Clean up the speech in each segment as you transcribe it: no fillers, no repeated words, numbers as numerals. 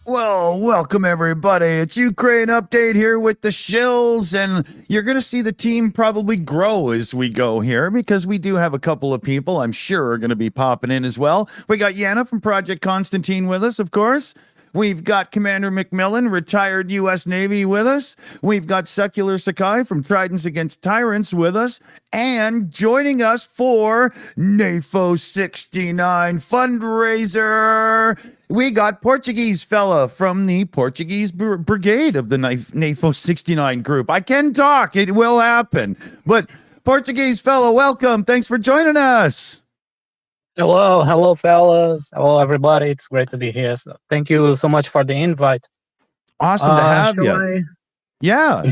Well, welcome everybody. It's Ukraine Update here with the Shills, and you're going to see the team probably grow as we go here because we do have a couple of people I'm sure are going to be popping in as well. We got Yana from Project Constantine with us, of course. We've got Commander McMillan, retired U.S. Navy, with us. We've got Secular Sakai from Tridents Against Tyrants with us. And joining us for NAFO 69 Fundraiser, we got Portuguese fella from the Portuguese Brigade of the NAFO 69 group. I can talk. It will happen. But Portuguese fella, welcome. Thanks for joining us. Hello, fellas. Hello, everybody. It's great to be here. So thank you so much for the invite. Awesome to have you. Yeah.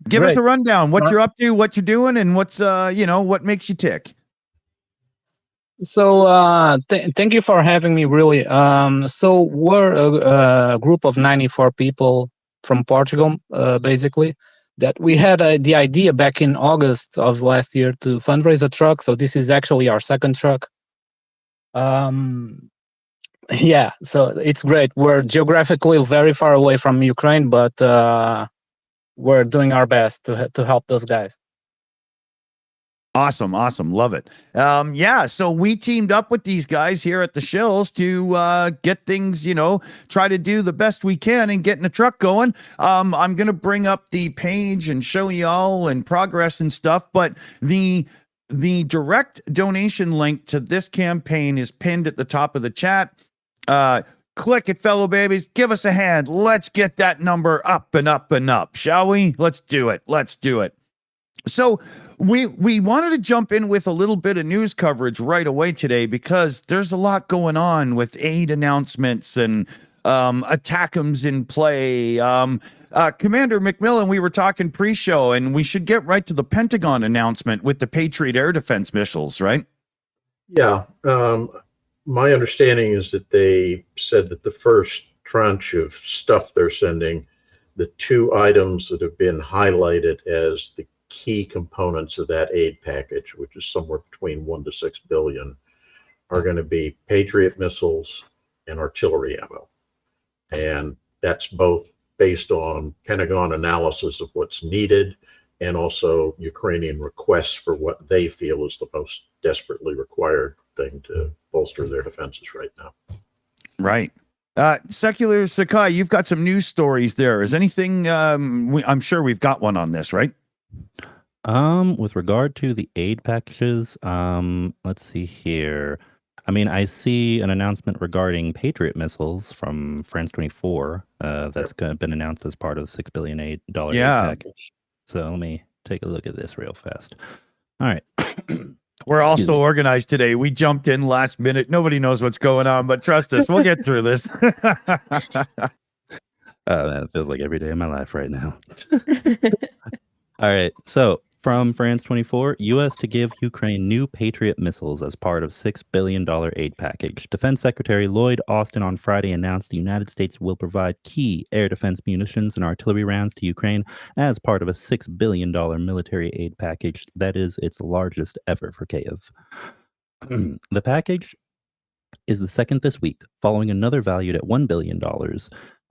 Give us a rundown. What you're up to, what you're doing, and what's what makes you tick. So thank you for having me. Really. So we're a group of 94 people from Portugal, basically. That we had the idea back in August of last year to fundraise a truck. So this is actually our second truck. Yeah, so it's great. We're geographically very far away from Ukraine, but we're doing our best to help those guys. Awesome. Love it. So we teamed up with these guys here at the Shills to get things, try to do the best we can and getting the truck going. I'm going to bring up the page and show y'all and progress and stuff, but the direct donation link to this campaign is pinned at the top of the chat. Click it, fellow babies. Give us a hand. Let's get that number up and up and up, shall we? Let's do it. So we wanted to jump in with a little bit of news coverage right away today because there's a lot going on with aid announcements and attackums in play. Commander McMillan, we were talking pre-show, and we should get right to the Pentagon announcement with the Patriot air defense missiles, right? Yeah. My understanding is that they said that the first tranche of stuff they're sending, the two items that have been highlighted as the key components of that aid package, which is somewhere between 1 to 6 billion, are going to be Patriot missiles and artillery ammo. And that's both based on Pentagon analysis of what's needed and also Ukrainian requests for what they feel is the most desperately required thing to bolster their defenses right now. Right. Secular Sakai, you've got some news stories there. Is anything, I'm sure we've got one on this, right? With regard to the aid packages, let's see here. I mean, I see an announcement regarding Patriot missiles from France 24. That's been announced as part of the $6 billion aid package. So let me take a look at this real fast. All right. We're also organized today. We jumped in last minute. Nobody knows what's going on, but trust us, we'll get through this. That feels like every day of my life right now. All right. So from France 24, U.S. to give Ukraine new Patriot missiles as part of $6 billion aid package. Defense Secretary Lloyd Austin on Friday announced the United States will provide key air defense munitions and artillery rounds to Ukraine as part of a $6 billion military aid package that is its largest ever for Kyiv. The package is the second this week, following another valued at $1 billion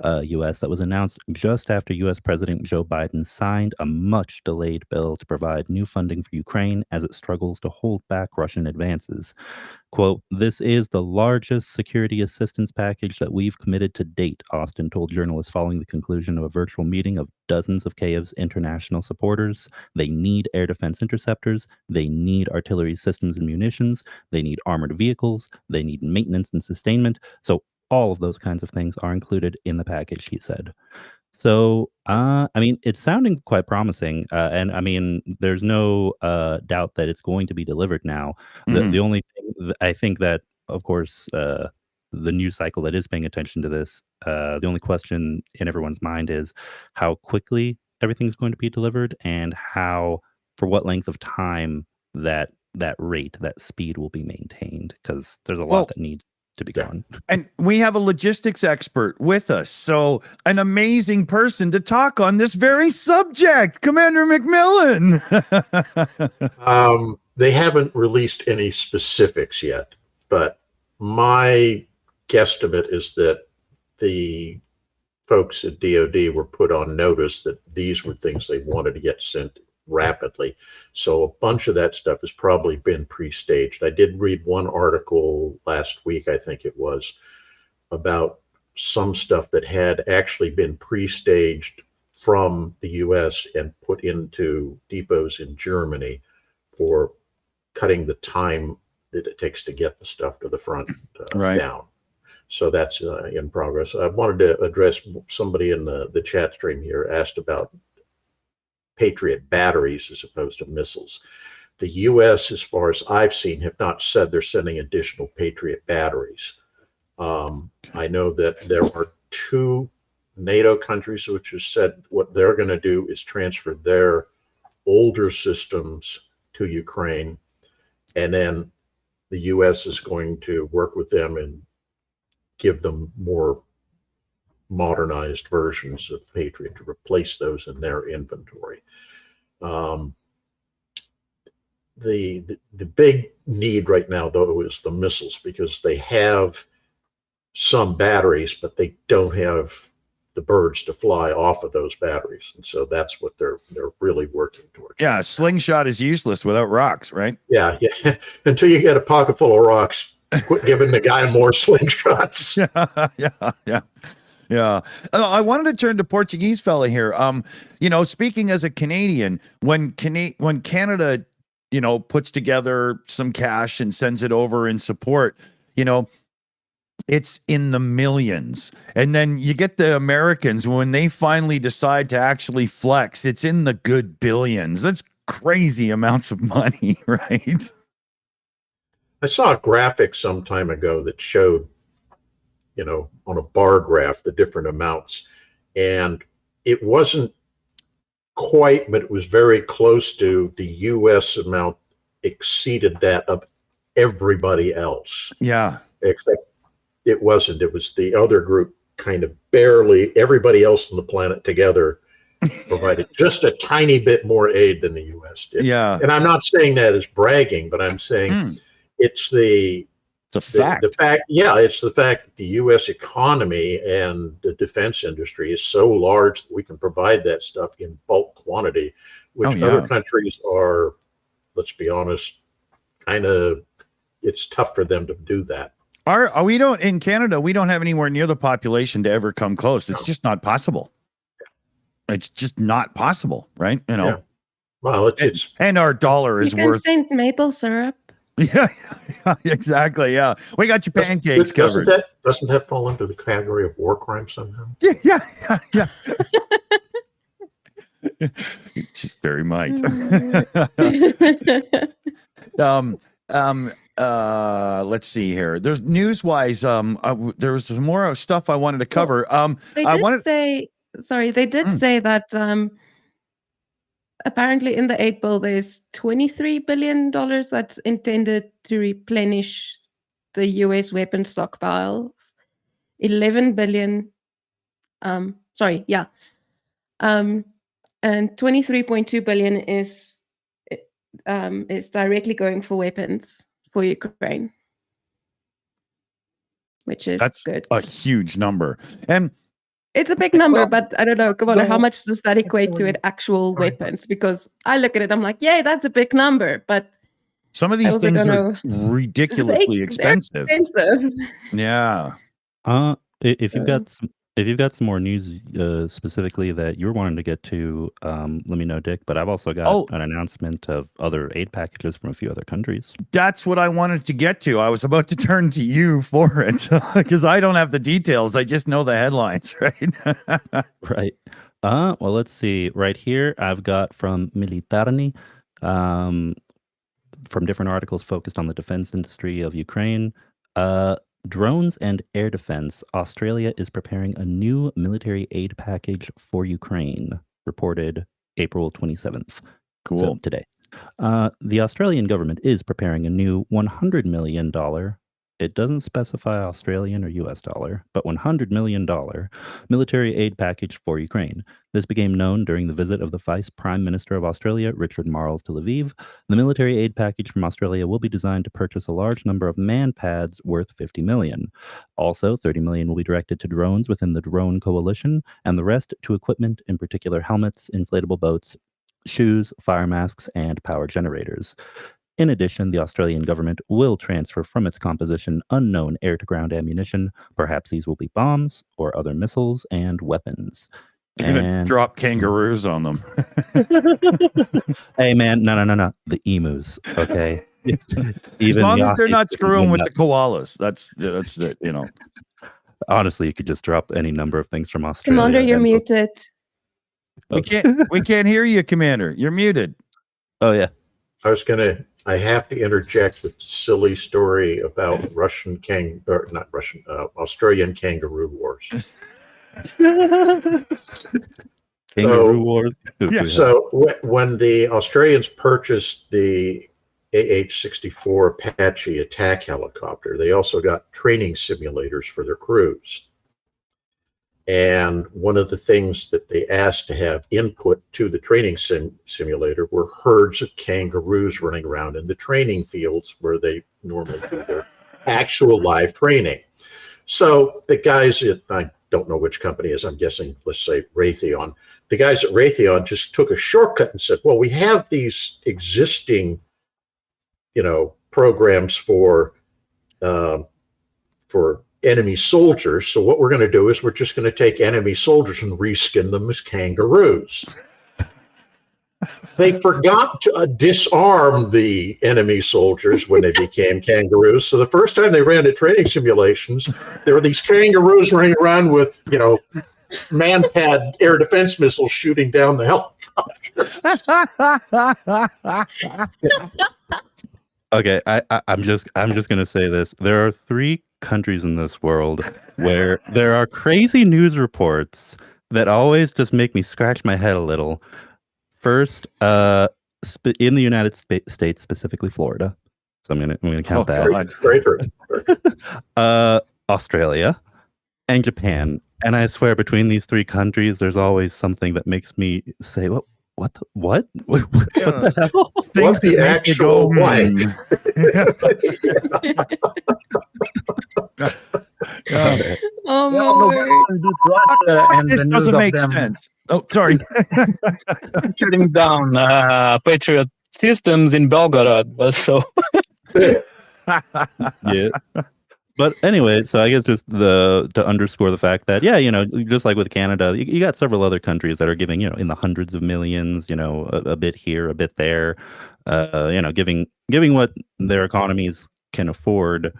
U.S. that was announced just after U.S. President Joe Biden signed a much-delayed bill to provide new funding for Ukraine as it struggles to hold back Russian advances. Quote, "This is the largest security assistance package that we've committed to date," Austin told journalists following the conclusion of a virtual meeting of dozens of Kyiv's international supporters. They need air defense interceptors. They need artillery systems and munitions. They need armored vehicles. They need maintenance and sustainment. So all of those kinds of things are included in the package, he said. So, I mean, it's sounding quite promising. And I mean, there's no doubt that it's going to be delivered now. The only thing I think that, of course, the news cycle that is paying attention to this, the only question in everyone's mind is how quickly everything's going to be delivered and for what length of time that rate, that speed will be maintained, because there's a lot that needs to be gone. And we have a logistics expert with us, so an amazing person to talk on this very subject, Commander McMillan. They haven't released any specifics yet, but my guesstimate is that the folks at DoD were put on notice that these were things they wanted to get sent rapidly. So a bunch of that stuff has probably been pre-staged. I did read one article last week, I think it was, about some stuff that had actually been pre-staged from the US and put into depots in Germany for cutting the time that it takes to get the stuff to the front down. So that's in progress. I wanted to address somebody in the chat stream here asked about Patriot batteries as opposed to missiles. The U.S., as far as I've seen, have not said they're sending additional Patriot batteries. I know that there are 2 NATO countries which have said what they're going to do is transfer their older systems to Ukraine, and then the U.S. is going to work with them and give them more modernized versions of Patriot to replace those in their inventory. The big need right now, though, is the missiles, because they have some batteries, but they don't have the birds to fly off of those batteries, and so that's what they're really working towards. Yeah, slingshot is useless without rocks, right? Yeah. Until you get a pocket full of rocks, quit giving the guy more slingshots. Yeah. I wanted to turn to Portuguese fella here. Speaking as a Canadian, when Canada, puts together some cash and sends it over in support, it's in the millions. And then you get the Americans, when they finally decide to actually flex, it's in the good billions. That's crazy amounts of money, right? I saw a graphic some time ago that showed, on a bar graph, the different amounts. And it wasn't quite, but it was very close to the U.S. amount exceeded that of everybody else. Yeah. Except it wasn't. It was the other group kind of barely, everybody else on the planet together provided just a tiny bit more aid than the U.S. did. Yeah. And I'm not saying that as bragging, but I'm saying it's a fact. It's the fact that the U.S. economy and the defense industry is so large that we can provide that stuff in bulk quantity, which other countries are, let's be honest, it's tough for them to do that. In Canada, we don't have anywhere near the population to ever come close. It's just not possible. It's just not possible, right? Yeah. Well, it's and our dollar is you can worth send maple syrup. Yeah, exactly. Yeah, we got your pancakes Doesn't covered. that fall into the category of war crime somehow? Yeah. She's very might. Let's see here. There's news-wise. There was some more stuff I wanted to cover. They did say that apparently in the 8 bill there's $23 billion that's intended to replenish the US weapon stockpiles. 11 billion. And 23.2 billion is directly going for weapons for Ukraine, which is good. A huge number. And it's a big number, but I don't know, Commander, how much does that equate to in actual weapons? Because I look at it, I'm like, yay, that's a big number, but some of these things are ridiculously expensive. Yeah. If you've got some more news specifically that you're wanting to get to, let me know, Dick. But I've also got an announcement of other aid packages from a few other countries. That's what I wanted to get to. I was about to turn to you for it because I don't have the details. I just know the headlines, right? Right. Well, let's see. Right here, I've got from Militarny, from different articles focused on the defense industry of Ukraine. Drones and air defense. Australia is preparing a new military aid package for Ukraine, reported April 27th. Cool. So today. The Australian government is preparing a new $100 million, it doesn't specify Australian or US dollar, but $100 million military aid package for Ukraine. This became known during the visit of the Vice Prime Minister of Australia, Richard Marles, to Lviv. The military aid package from Australia will be designed to purchase a large number of man-pads worth $50 million. Also, $30 million will be directed to drones within the drone coalition, and the rest to equipment, in particular helmets, inflatable boats, shoes, fire masks, and power generators. In addition, the Australian government will transfer from its composition unknown air-to-ground ammunition. Perhaps these will be bombs or other missiles and weapons. You're going to drop kangaroos on them. Hey, man, no. The emus, okay? As long as they're not screwing with the koalas. That's it, you know. Honestly, you could just drop any number of things from Australia. Commander, you're muted. We can't hear you, Commander. You're muted. Oh, yeah. I have to interject with a silly story about Australian kangaroo wars. Kangaroo wars? Yeah. So when the Australians purchased the AH-64 Apache attack helicopter, they also got training simulators for their crews. And one of the things that they asked to have input to the training simulator were herds of kangaroos running around in the training fields where they normally do their actual live training. So the guys at, I don't know which company it is, I'm guessing, let's say Raytheon. The guys at Raytheon just took a shortcut and said, well, we have these existing, programs for enemy soldiers. So what we're going to do is we're just going to take enemy soldiers and reskin them as kangaroos. They forgot to disarm the enemy soldiers when they became kangaroos. So the first time they ran the training simulations, there were these kangaroos running around with, man-pad air defense missiles shooting down the helicopter. Okay, I'm just gonna say this. There are 3 countries in this world where there are crazy news reports that always just make me scratch my head a little. First, in the United States, specifically Florida. So I'm gonna count that. Great. Australia and Japan. And I swear, between these 3 countries, there's always something that makes me say, What the hell? What's the actual one? Oh my This doesn't make sense. Oh, sorry. Shutting down Patriot systems in Belgorod. So Yeah. But anyway, so I guess just to underscore the fact that, yeah, just like with Canada, you got several other countries that are giving, in the hundreds of millions, a bit here, a bit there, giving what their economies can afford.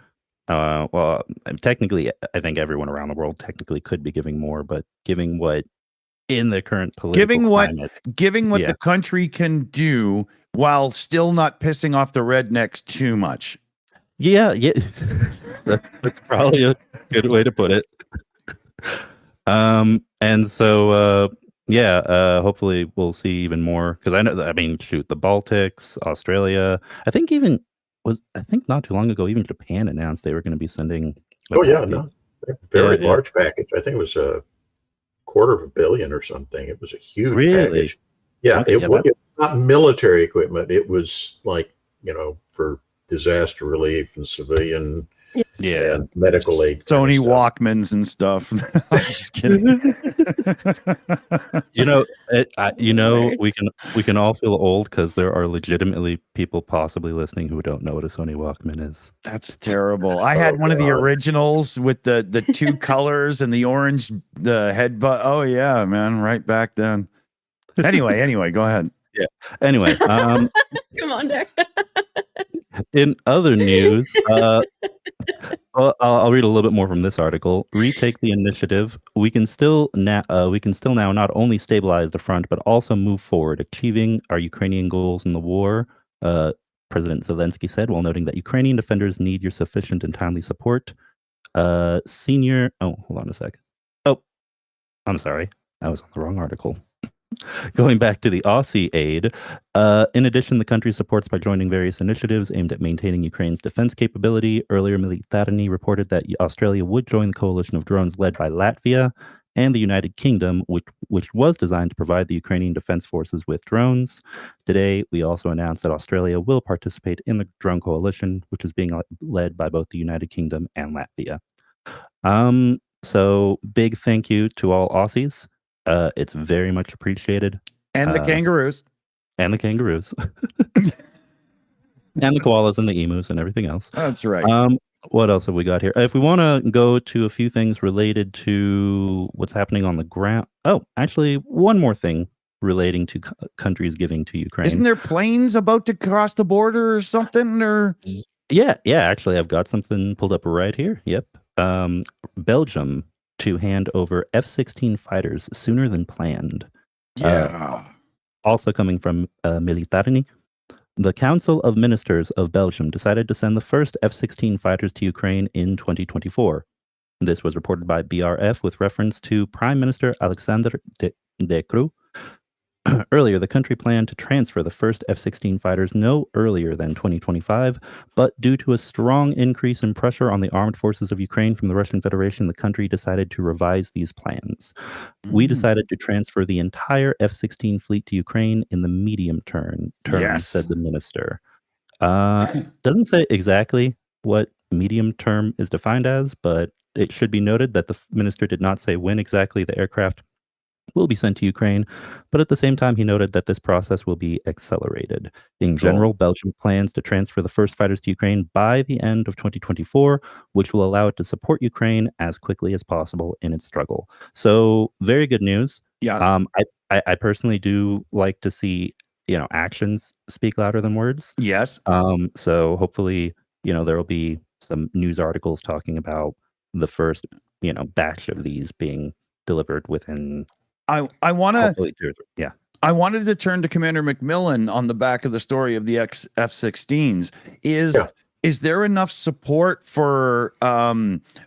Well, technically, I think everyone around the world technically could be giving more, but giving what in the current political climate, giving what the country can do while still not pissing off the rednecks too much. Yeah, that's probably a good way to put it. And so hopefully we'll see even more, because I mean, shoot, the Baltics, Australia, I think not too long ago, even Japan announced they were going to be sending. Very large package. I think it was a $250 million or something. It was a huge package. Yeah, okay, it was not military equipment. It was like, for disaster relief and civilian and medical aid. Sony Walkmans and stuff. I'm just kidding. We can all feel old because there are legitimately people possibly listening who don't know what a Sony Walkman is. That's terrible. I had one of the originals with the two colors and the orange, the headbutt. Oh yeah, man, right back then. Anyway, go ahead. Yeah. Anyway, come on there. In other news, I'll read a little bit more from this article. Retake the initiative. We can still now not only stabilize the front, but also move forward, achieving our Ukrainian goals in the war. President Zelensky said, while noting that Ukrainian defenders need your sufficient and timely support. Hold on a sec. Oh, I'm sorry. I was on the wrong article. Going back to the Aussie aid, in addition, the country supports by joining various initiatives aimed at maintaining Ukraine's defense capability. Earlier, Militärny reported that Australia would join the coalition of drones led by Latvia and the United Kingdom, which was designed to provide the Ukrainian defense forces with drones. Today, we also announced that Australia will participate in the drone coalition, which is being led by both the United Kingdom and Latvia. So big thank you to all Aussies. It's very much appreciated. And the kangaroos. And the kangaroos. And the koalas and the emus and everything else. That's right. What else have we got here? If we want to go to a few things related to what's happening on the ground. Oh, actually, one more thing relating to countries giving to Ukraine. Isn't there planes about to cross the border or something? Or Yeah. Actually, I've got something pulled up right here. Yep. Belgium to hand over F-16 fighters sooner than planned. Also coming from Militärny, the Council of Ministers of Belgium decided to send the first F-16 fighters to Ukraine in 2024. This was reported by BRF with reference to Prime Minister Alexander De Croo. Earlier, the country planned to transfer the first F-16 fighters no earlier than 2025, but due to a strong increase in pressure on the armed forces of Ukraine from the Russian Federation, the country decided to revise these plans. We decided to transfer the entire F-16 fleet to Ukraine in the medium term, said the minister. Doesn't say exactly what medium term is defined as, but it should be noted that the minister did not say when exactly the aircraft will be sent to Ukraine, but at the same time, he noted that this process will be accelerated. In general, Belgium plans to transfer the first fighters to Ukraine by the end of 2024, which will allow it to support Ukraine as quickly as possible in its struggle. So, very good news. Yeah. I personally do like to see, actions speak louder than words. Yes. So hopefully, there will be some news articles talking about the first, batch of these being delivered within. I want to. Yeah. I wanted to turn to Commander McMillan on the back of the story of the F-16s. Is there enough support for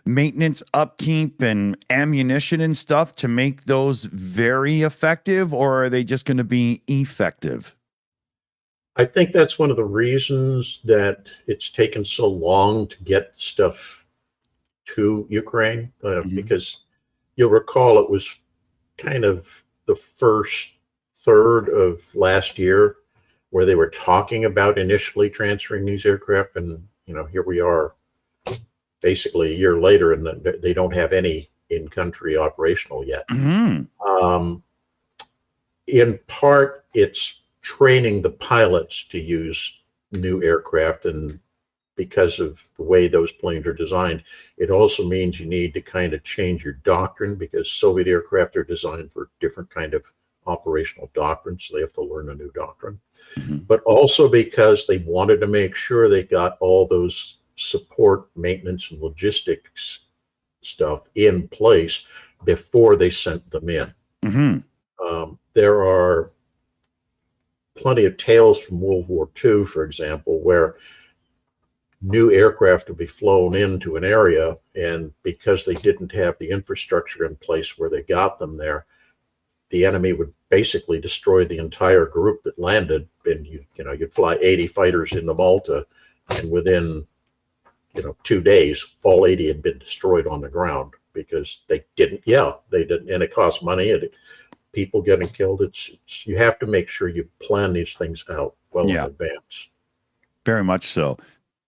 maintenance, upkeep, and ammunition and stuff to make those very effective, or are they just going to be effective? I think that's one of the reasons that it's taken so long to get stuff to Ukraine, because you'll recall it was kind of the first third of last year where they were talking about initially transferring these aircraft, and here we are basically a year later, and they don't have any in-country operational yet. In part, it's training the pilots to use new aircraft and because of the way those planes are designed. It also means you need to kind of change your doctrine, because Soviet aircraft are designed for different kind of operational doctrines, so they have to learn a new doctrine. But also because they wanted to make sure they got all those support, maintenance, and logistics stuff in place before they sent them in. There are plenty of tales from World War II, for example, where new aircraft would be flown into an area, and because they didn't have the infrastructure in place where they got them there, the enemy would basically destroy the entire group that landed. And you'd fly 80 fighters into Malta, and within 2 days, all 80 had been destroyed on the ground because they didn't. And it cost money, and people getting killed. It's you have to make sure you plan these things out well in advance. Very much so.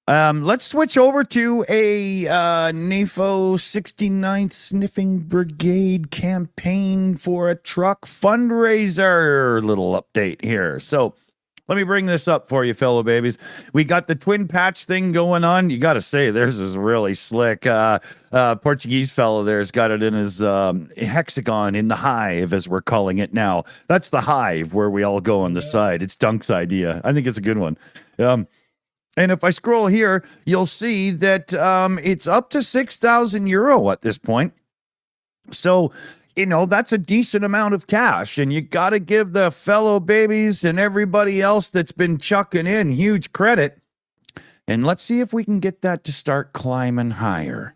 Let's switch over to a NAFO 69th Sniffing Brigade campaign for a truck fundraiser little update here. So let me bring this up for you, fellow babies. We got the twin patch thing going on. You got to say, theirs is really slick. Portuguese fellow there's got it in his hexagon in the hive, as we're calling it now. That's the hive where we all go on the side. It's Dunk's idea. I think it's a good one. And if I scroll here, you'll see that it's up to 6,000 euro at this point. So, that's a decent amount of cash. And you got to give the fellow babies and everybody else that's been chucking in huge credit. And let's see if we can get that to start climbing higher.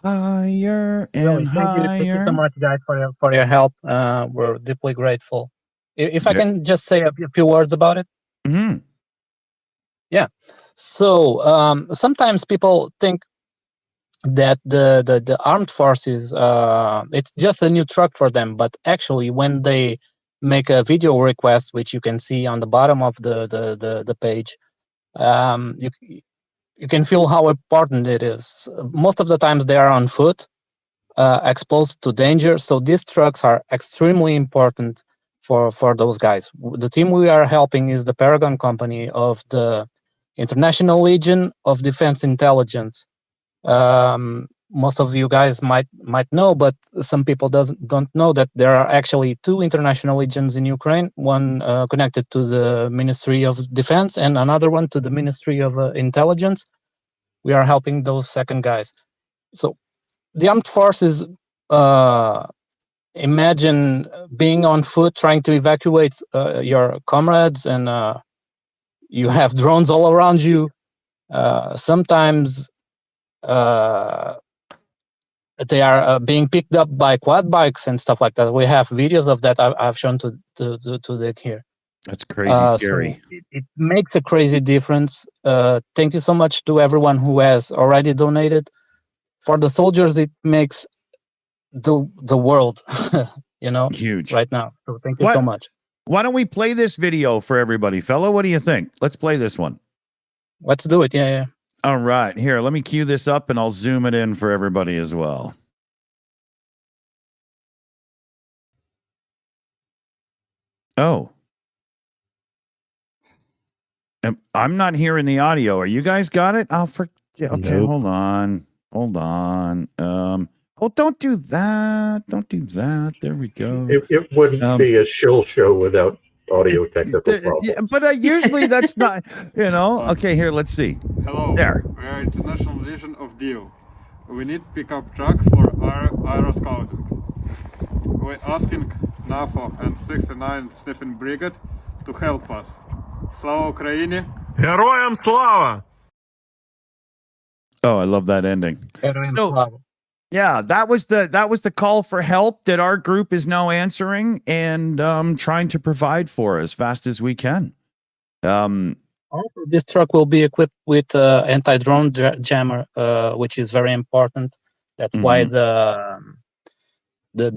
Higher and higher. Thank you so much, guys, for your help. We're deeply grateful. If I can just say a few words about it. Yeah. So sometimes people think that the armed forces, it's just a new truck for them. But actually, when they make a video request, which you can see on the bottom of the page, you can feel how important it is. Most of the times they are on foot, exposed to danger. So these trucks are extremely important for those guys. The team we are helping is the Paragon company of the International Legion of Defense Intelligence. Most of you guys might know, but some people don't know that there are actually two international legions in Ukraine. One connected to the Ministry of Defense, and another one to the Ministry of Intelligence. We are helping those second guys. So the armed forces, imagine being on foot trying to evacuate your comrades, and you have drones all around you. Sometimes they are being picked up by quad bikes and stuff like that. We have videos of that I've shown to Dick here. That's crazy scary. So it makes a crazy difference. Thank you so much to everyone who has already donated. For the soldiers, it makes the world, huge right now. So thank you so much. Why don't we play this video for everybody, fella? What do you think? Let's play this one. Let's do it. Yeah. All right. Here, let me cue this up and I'll zoom it in for everybody as well. Oh. I'm not hearing the audio. Are you guys got it? Okay, nope. Hold on. Oh, don't do that. Don't do that. There we go. It wouldn't be a shill show without audio technical problems. Yeah, but usually that's not, Okay, here, let's see. Hello. There. We are International Legion of Deal. We need pickup truck for our aeroscouting. We're asking NAFO and 69th Sniffing Brigade to help us. Slava Ukraini. Героям слава! Oh, I love that ending. Yeah, that was the call for help that our group is now answering and trying to provide for as fast as we can. Also, this truck will be equipped with anti-drone jammer, which is very important. That's why the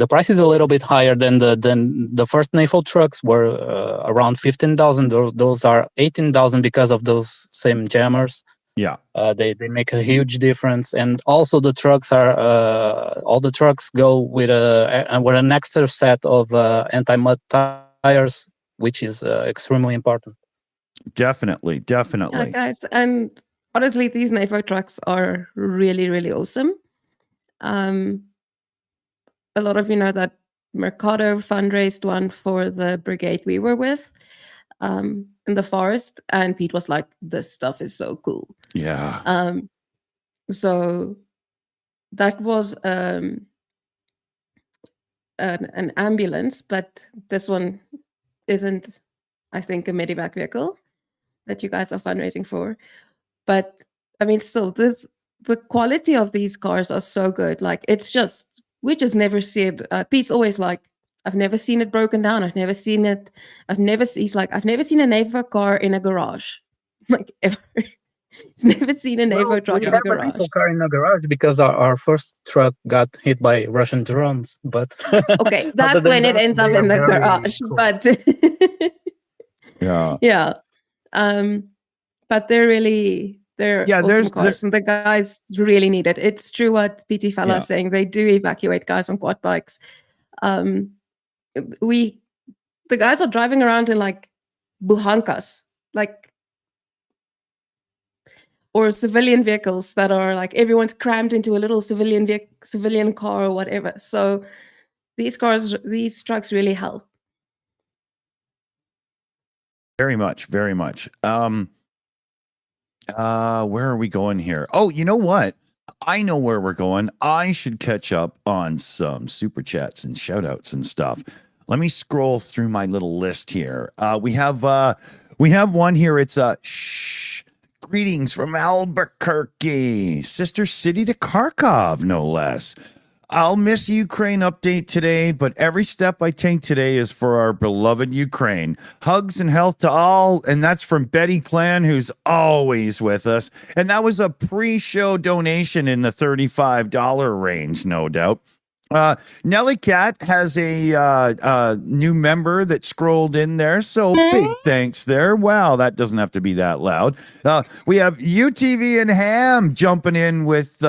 price is a little bit higher than the first NAFO trucks were around 15,000. Those are 18,000 because of those same jammers. Yeah, they make a huge difference, and also the trucks are all the trucks go with an extra set of anti-mud tires, which is extremely important. Definitely. Guys, and honestly, these NAFO trucks are really, really awesome. A lot of you know that Mercado fundraised one for the brigade we were with in the forest, and Pete was like, "This stuff is so cool." Yeah. So that was an ambulance, but this one isn't, I think, a medevac vehicle that you guys are fundraising for. But I mean, still, the quality of these cars are so good. Like, it's just, we just never see it. Pete's always like, I've never seen it broken down. He's like, I've never seen a NAFO car in a garage. Like, ever. He's never seen a NAFO truck we in a have a garage. NAFO car in the garage because our first truck got hit by Russian drones. But Okay, other that's than when it that, ends up they in are the very garage. cool. But Yeah. yeah. But they're awesome there's cars, and the guys really need it. It's true what PT Fella Yeah. is saying. They do evacuate guys on quad bikes. The guys are driving around in like buhankas, like, or civilian vehicles that are like, everyone's crammed into a little civilian car or whatever. So these trucks really help. very much. Where are we going here? Oh, you know what? I know where we're going. I should catch up on some super chats and shout outs and stuff. Let me scroll through my little list here. We have one here. It's greetings from Albuquerque, sister city to Kharkov, no less. I'll miss Ukraine update today, but every step I take today is for our beloved Ukraine. Hugs and health to all. And that's from Betty Clan, who's always with us. And that was a pre-show donation in the $35 range, no doubt. Nelly Cat has a new member that scrolled in there, so big thanks there. Wow, that doesn't have to be that loud. We have UTV and Ham jumping in with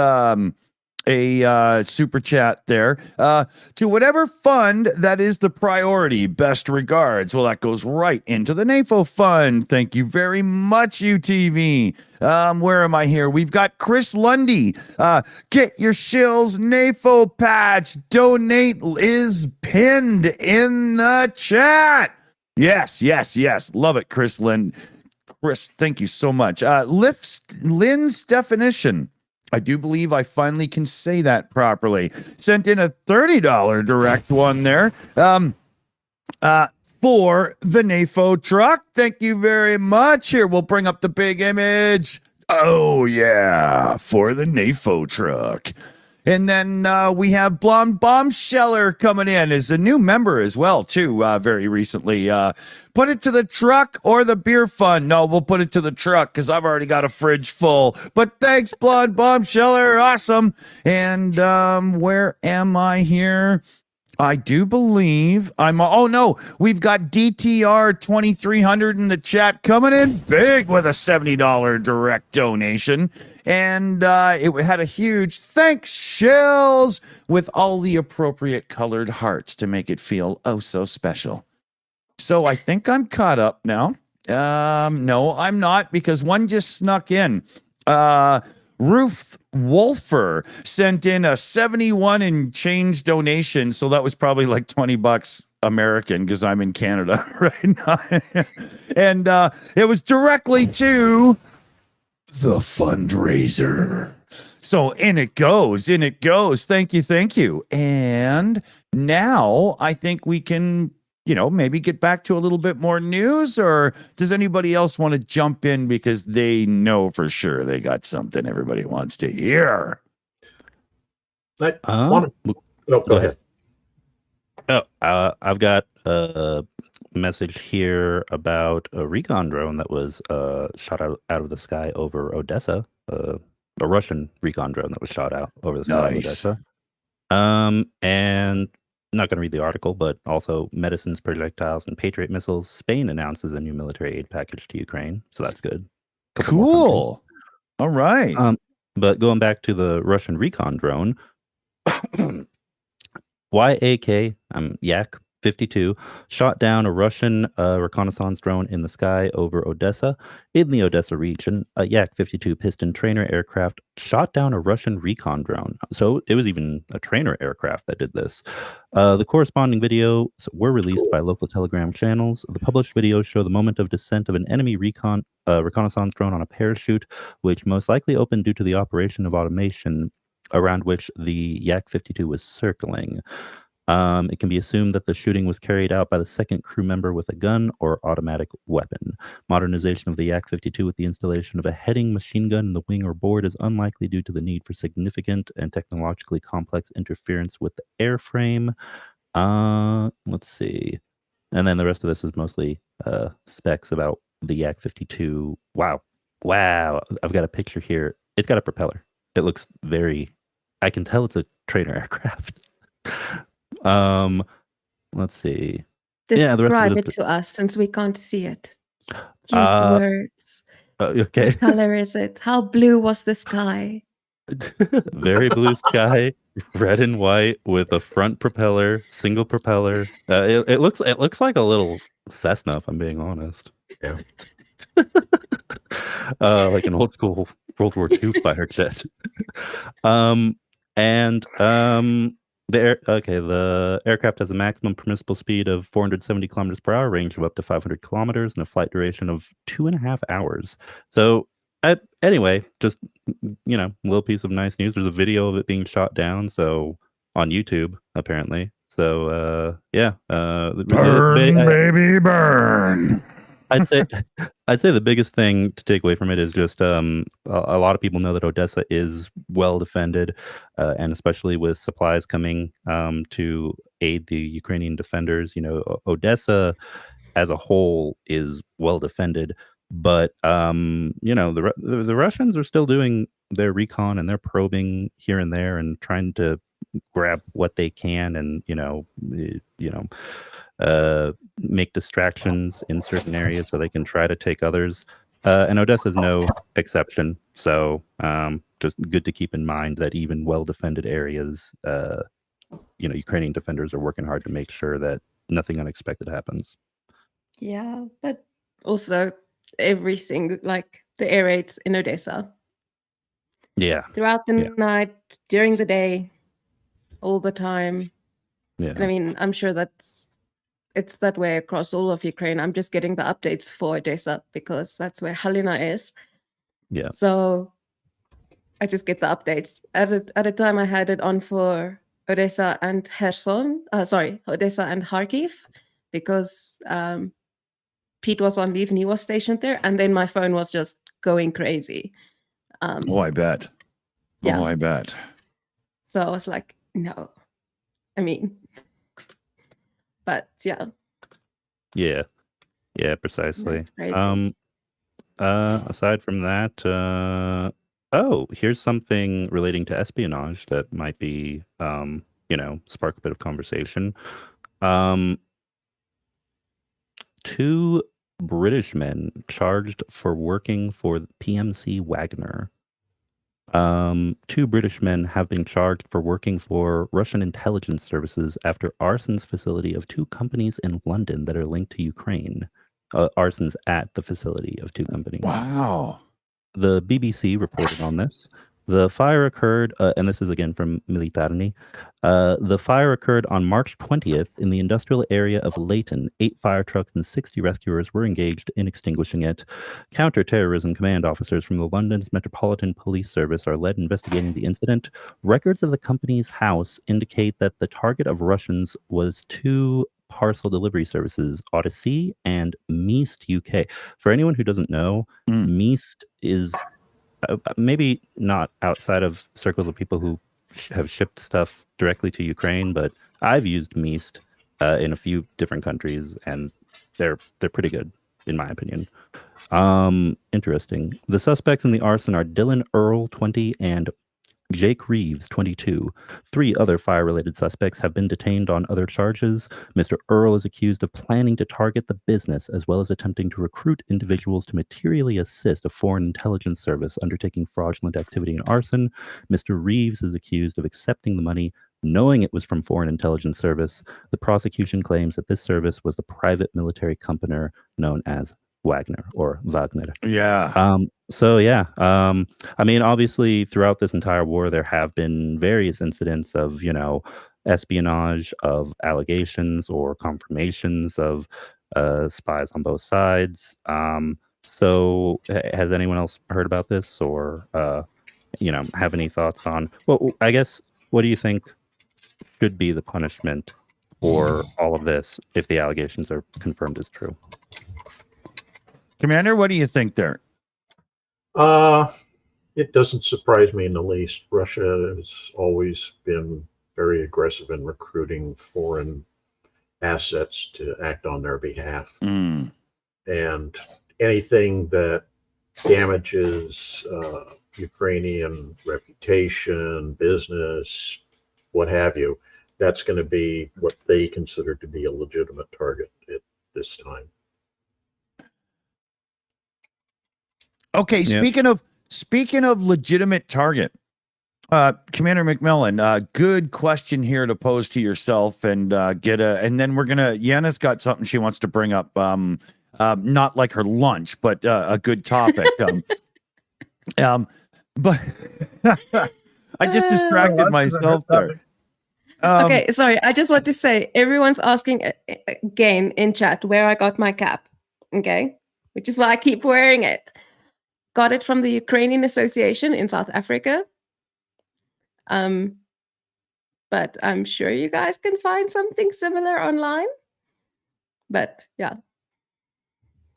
a super chat there. To whatever fund that is the priority, best regards. Well, that goes right into the NAFO fund. Thank you very much, UTV. Where am I here? We've got Chris Lundy. Get your Shills NAFO patch. Donate is pinned in the chat. Yes. Love it, Chris Lynn. Chris, thank you so much. Lynn's definition. I do believe I finally can say that properly. Sent in a $30 direct one there. For the NAFO truck. Thank you very much. Here, we'll bring up the big image. Oh, yeah, for the NAFO truck. And then we have Blonde Bombsheller coming in as a new member as well, too, very recently. Put it to the truck or the beer fund. No, we'll put it to the truck because I've already got a fridge full. But thanks, Blonde Bombsheller. Awesome. And where am I here? I do believe we've got DTR 2300 in the chat coming in big with a $70 direct donation. And it had a huge thanks, Shills, with all the appropriate colored hearts to make it feel oh so special. So I think I'm caught up now. No, I'm not, because one just snuck in. Ruth Wolfer sent in a 71 and change donation. So that was probably like $20 American because I'm in Canada right now. And it was directly to the fundraiser. So in it goes. Thank you. And now I think we can, maybe get back to a little bit more news, or does anybody else want to jump in because they know for sure they got something everybody wants to hear? Go ahead. I've got a message here about a recon drone that was shot out of the sky over Odessa, a Russian recon drone that was shot out over the sky of Odessa. And I'm not going to read the article, but also medicines, projectiles, and Patriot missiles. Spain announces a new military aid package to Ukraine, so that's good. Cool. All right. But going back to the Russian recon drone, YAK, Yak, 52 shot down a Russian reconnaissance drone in the sky over Odessa. In the Odessa region, a Yak-52 piston trainer aircraft shot down a Russian recon drone. So it was even a trainer aircraft that did this. The corresponding videos were released by local Telegram channels. The published videos show the moment of descent of an enemy reconnaissance drone on a parachute, which most likely opened due to the operation of automation around which the Yak-52 was circling. It can be assumed that the shooting was carried out by the second crew member with a gun or automatic weapon. Modernization of the Yak-52 with the installation of a heading machine gun in the wing or board is unlikely due to the need for significant and technologically complex interference with the airframe. Let's see. And then the rest of this is mostly specs about the Yak-52. Wow. I've got a picture here. It's got a propeller. It looks very... I can tell it's a trainer aircraft. Let's see. Describe the rest of it to us since we can't see it. Use Uh, words. Okay. What color is it? How blue was the sky? Very blue sky, red and white with a front propeller, single propeller. It looks like a little Cessna, if I'm being honest. Yeah. Like an old school World War II fighter jet. The aircraft has a maximum permissible speed of 470 kilometers per hour, range of up to 500 kilometers, and a flight duration of 2.5 hours. So, anyway, just a little piece of nice news. There's a video of it being shot down, so on YouTube apparently. So, Burn, baby, burn. I'd say the biggest thing to take away from it is just a lot of people know that Odessa is well defended, and especially with supplies coming to aid the Ukrainian defenders. Odessa as a whole is well defended, but the Russians are still doing their recon and they're probing here and there and trying to grab what they can and make distractions in certain areas so they can try to take others. And Odessa is no exception. So just good to keep in mind that even well-defended areas, Ukrainian defenders are working hard to make sure that nothing unexpected happens. Yeah, but also every single, the air raids in Odessa. Yeah. Throughout the night, during the day, all the time. Yeah. And I mean, I'm sure it's that way across all of Ukraine. I'm just getting the updates for Odessa because that's where Helena is. Yeah. So I just get the updates. At a time I had it on for Odessa and Odessa and Kharkiv because Pete was on leave and he was stationed there. And then my phone was just going crazy. I bet. Yeah. Oh, I bet. So I was like, no. I mean, but yeah. Yeah, precisely. That's crazy. Aside from that, here's something relating to espionage that might be, spark a bit of conversation. 2 British men charged for working for PMC Wagner. 2 British men have been charged for working for Russian intelligence services after arsons facility of 2 companies in London that are linked to Ukraine. Arsons at the facility of 2 companies. Wow. The BBC reported on this. The fire occurred, and this is again from Militarny. The fire occurred on March 20th in the industrial area of Leighton. 8 fire trucks and 60 rescuers were engaged in extinguishing it. Counter-terrorism command officers from the London's Metropolitan Police Service are led investigating the incident. Records of the company's house indicate that the target of Russians was 2 parcel delivery services, Odyssey and Meast UK. For anyone who doesn't know, Meast is... maybe not outside of circles of people who have shipped stuff directly to Ukraine, but I've used Meast in a few different countries, and they're pretty good, in my opinion. Interesting. The suspects in the arson are Dylan Earl, 20, and Jake Reeves, 22. 3 other fire-related suspects have been detained on other charges. Mr. Earl is accused of planning to target the business as well as attempting to recruit individuals to materially assist a foreign intelligence service undertaking fraudulent activity in arson. Mr. Reeves is accused of accepting the money Knowing it was from Foreign Intelligence Service, the prosecution claims that this service was the private military company known as Wagner or Wagner. Yeah. I mean, obviously, throughout this entire war, there have been various incidents of, espionage, of allegations or confirmations of spies on both sides. Has anyone else heard about this or, have any thoughts on? Well, I guess, what do you think should be the punishment for all of this if the allegations are confirmed as true? Commander, what do you think there? It doesn't surprise me in the least. Russia has always been very aggressive in recruiting foreign assets to act on their behalf. Mm. And anything that damages Ukrainian reputation, business, what have you, that's going to be what they consider to be a legitimate target at this time. Okay, Yep. speaking of legitimate target, Commander McMillan, good question here to pose to yourself and and then Yenna's got something she wants to bring up. Not like her lunch, but a good topic. But I just distracted myself there. Okay, sorry. I just want to say, everyone's asking again in chat where I got my cap. Okay, which is why I keep wearing it. Got it from the Ukrainian Association in South Africa. But I'm sure you guys can find something similar online. But yeah.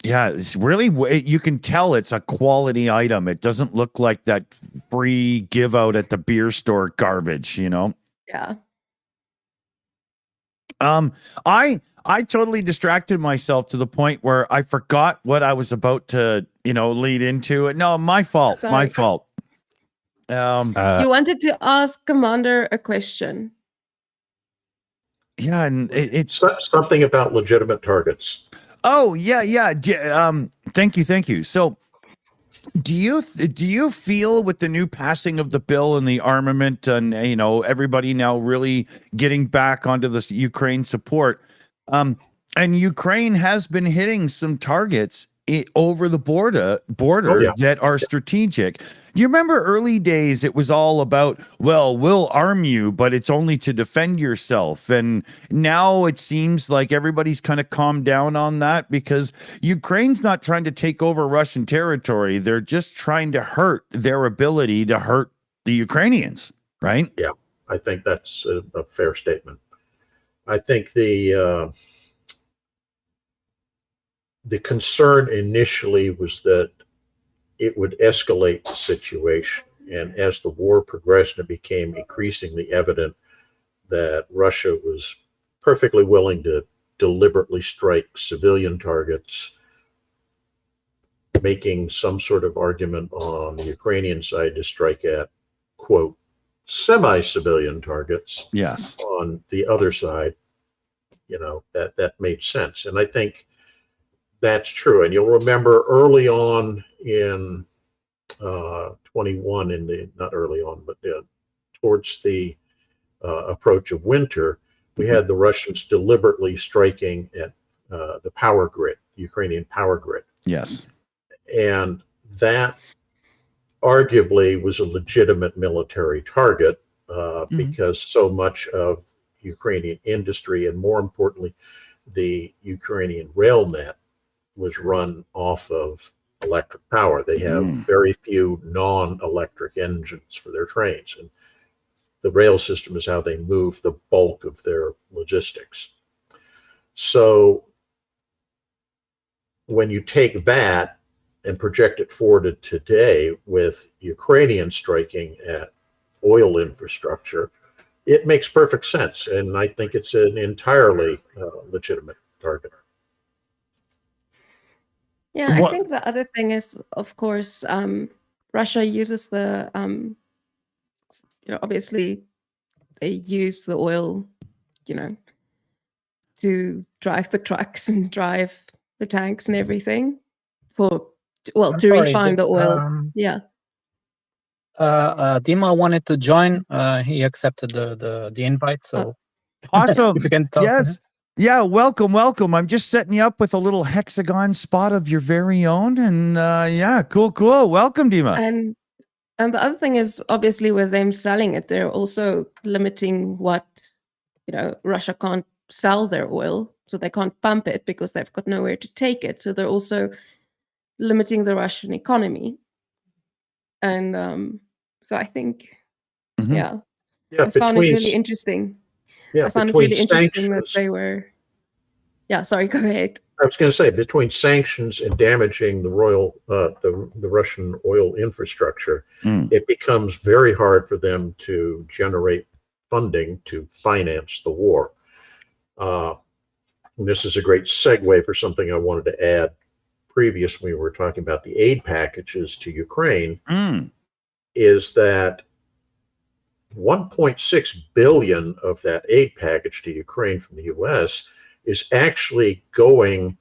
Yeah, it's really, you can tell it's a quality item. It doesn't look like that free give out at the beer store garbage, Yeah. I totally distracted myself to the point where I forgot what I was about to, lead into. No, my fault. Sorry. My fault. You wanted to ask Commander a question. Yeah, and it's something about legitimate targets. Oh, yeah. Thank you. So, do you feel with the new passing of the bill and the armament and everybody now really getting back onto this Ukraine support, and Ukraine has been hitting some targets over the border that are strategic. Do you remember early days? It was all about, well, we'll arm you, but it's only to defend yourself. And now it seems like everybody's kind of calmed down on that because Ukraine's not trying to take over Russian territory. They're just trying to hurt their ability to hurt the Ukrainians, right? Yeah, I think that's a fair statement. I think the concern initially was that it would escalate the situation. And as the war progressed, it became increasingly evident that Russia was perfectly willing to deliberately strike civilian targets, making some sort of argument on the Ukrainian side to strike at, quote, semi-civilian targets. Yes. On the other side, that made sense. And I think that's true. And you'll remember early on in 21, not early on, but towards the approach of winter, we had the Russians deliberately striking at the power grid, Ukrainian power grid. Yes. And that arguably was a legitimate military target because so much of Ukrainian industry and, more importantly, the Ukrainian rail net was run off of electric power. They have very few non-electric engines for their trains, and the rail system is how they move the bulk of their logistics. So when you take that and project it forward to today with Ukrainian striking at oil infrastructure, it makes perfect sense. And I think it's an entirely legitimate target. Yeah, I think the other thing is, of course, Russia uses the, obviously they use the oil, to drive the trucks and drive the tanks and everything to refine the oil. Yeah. Dima wanted to join. He accepted the invite. So Awesome. if you can talk to him. Yes. Yeah, welcome. I'm just setting you up with a little hexagon spot of your very own. And yeah, cool. Welcome, Dima. And the other thing is, obviously, with them selling it, they're also limiting what, Russia can't sell their oil, so they can't pump it because they've got nowhere to take it. So they're also limiting the Russian economy. And so I think, Mhm. Yeah, I found it between really interesting. yeah, I found it between really interesting that sanctions. they were. Yeah, sorry, go ahead. I was going to say, between sanctions and damaging the Russian oil infrastructure, it becomes very hard for them to generate funding to finance the war. And this is a great segue for something I wanted to add. Previous, we were talking about the aid packages to Ukraine. Is that 1.6 billion of that aid package to Ukraine from the U.S. is actually going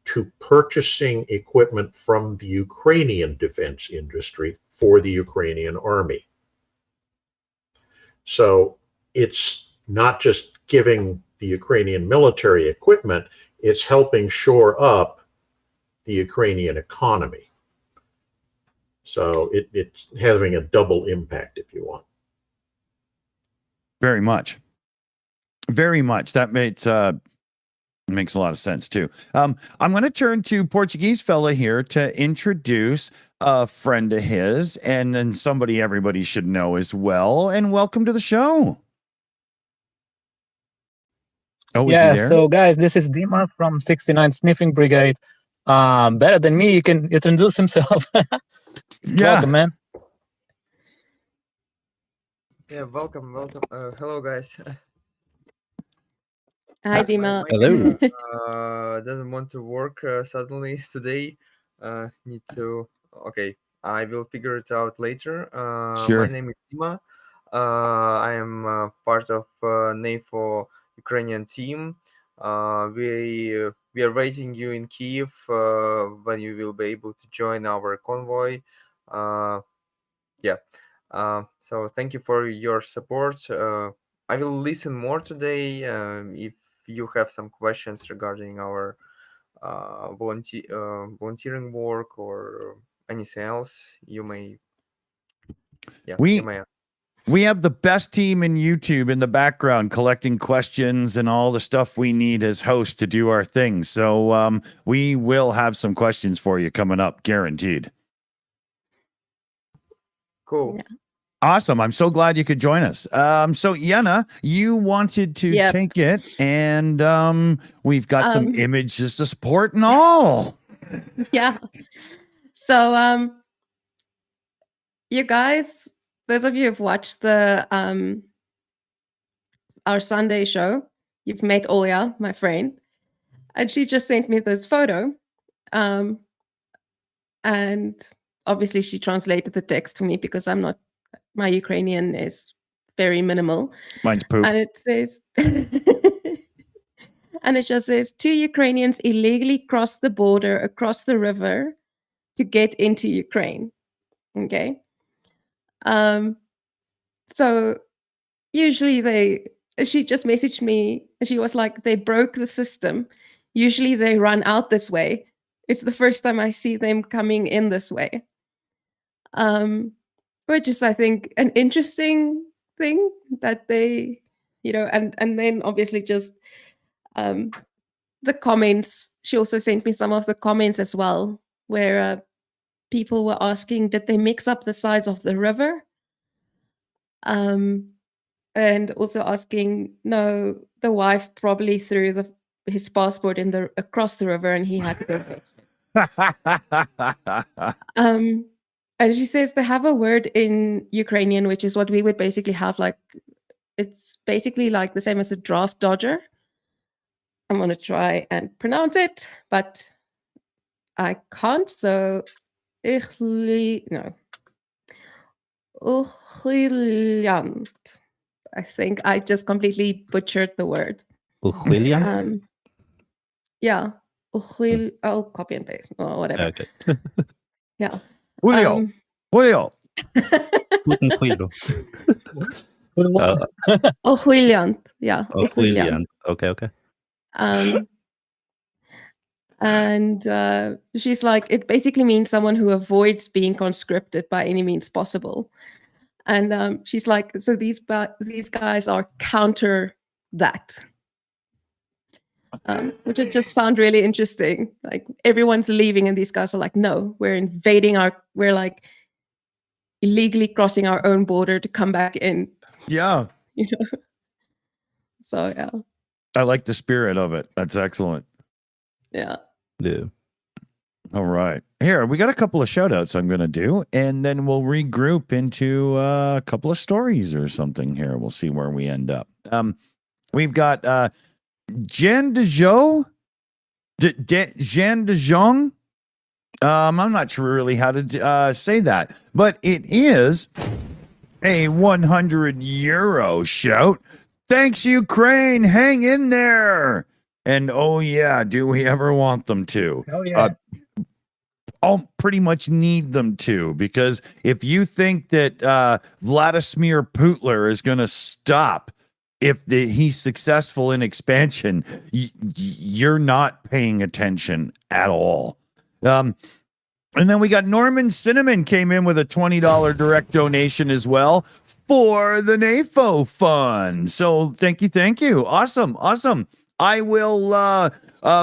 to purchasing equipment from the Ukrainian defense industry for the Ukrainian army. So it's not just giving the Ukrainian military equipment, it's helping shore up the Ukrainian economy. So it's having a double impact, if you want. Very much. That makes a lot of sense too. I'm going to turn to Portuguese fella here to introduce a friend of his, and then somebody everybody should know as well. And welcome to the show. Oh, is he there? So guys, this is Dima from 69th Sniffing Brigade. Better than me, you can introduce himself. Yeah. Welcome, man. Yeah, welcome. Hello, guys. Hi, Sorry, my Dima. Hello. doesn't want to work suddenly today. Need to. Okay, I will figure it out later. Sure. My name is Dima. I am part of NAFO Ukrainian team. We are waiting you in Kiev when you will be able to join our convoy. Yeah. So thank you for your support. I will listen more today. If you have some questions regarding our volunteering work or anything else, you may. Yeah, you may ask. We have the best team in YouTube in the background collecting questions and all the stuff we need as hosts to do our thing. So we will have some questions for you coming up, guaranteed. Cool. Yeah. Awesome. I'm so glad you could join us. So Yenna, you wanted to take it, and we've got some images to support and all. Yeah. So you guys, those of you who've watched the our Sunday show, you've met Olya, my friend, and she just sent me this photo. And obviously she translated the text for me because my Ukrainian is very minimal. Mine's poop. And it says, and it just says, 2 Ukrainians illegally crossed the border across the river to get into Ukraine. Okay. So usually she just messaged me and she was like, they broke the system. Usually they run out this way. It's the first time I see them coming in this way. Which is, I think, an interesting thing that they, and then obviously just the comments. She also sent me some of the comments as well, where people were asking, did they mix up the sides of the river? And also asking, no, the wife probably threw his passport across the river and he had to go. And she says they have a word in Ukrainian, which is what we would basically have, like, it's basically like the same as a draft dodger. I'm going to try and pronounce it, but I can't. So, Uchiliant. I think I just completely butchered the word. Uchiliant? Yeah. I'll copy and paste or whatever. Okay. Yeah. Julio. Guten Cuido. Ohuiliant. Yeah. Oh, Julian. Okay, okay. And she's like, it basically means someone who avoids being conscripted by any means possible. And she's like, so these guys are counter that, which I just found really interesting. Like everyone's leaving, and these guys are like, no, we're like illegally crossing our own border to come back in. Yeah. You know. So yeah. I like the spirit of it. That's excellent. Yeah. Yeah. All right. Here, we got a couple of shout outs I'm going to do, and then we'll regroup into a couple of stories or something here. We'll see where we end up. We've got Jan de Jo, Jan de Jong. I'm not sure really how to say that, but it is a 100 euro shout. Thanks, Ukraine. Hang in there. And oh yeah, do we ever want them to? Oh yeah. I'll pretty much need them to, because if you think that Vladimir Putler is going to stop if he's successful in expansion, you're not paying attention at all. And then we got Norman Cinnamon came in with a $20 direct donation as well for the NAFO fund. So thank you. Awesome. I will,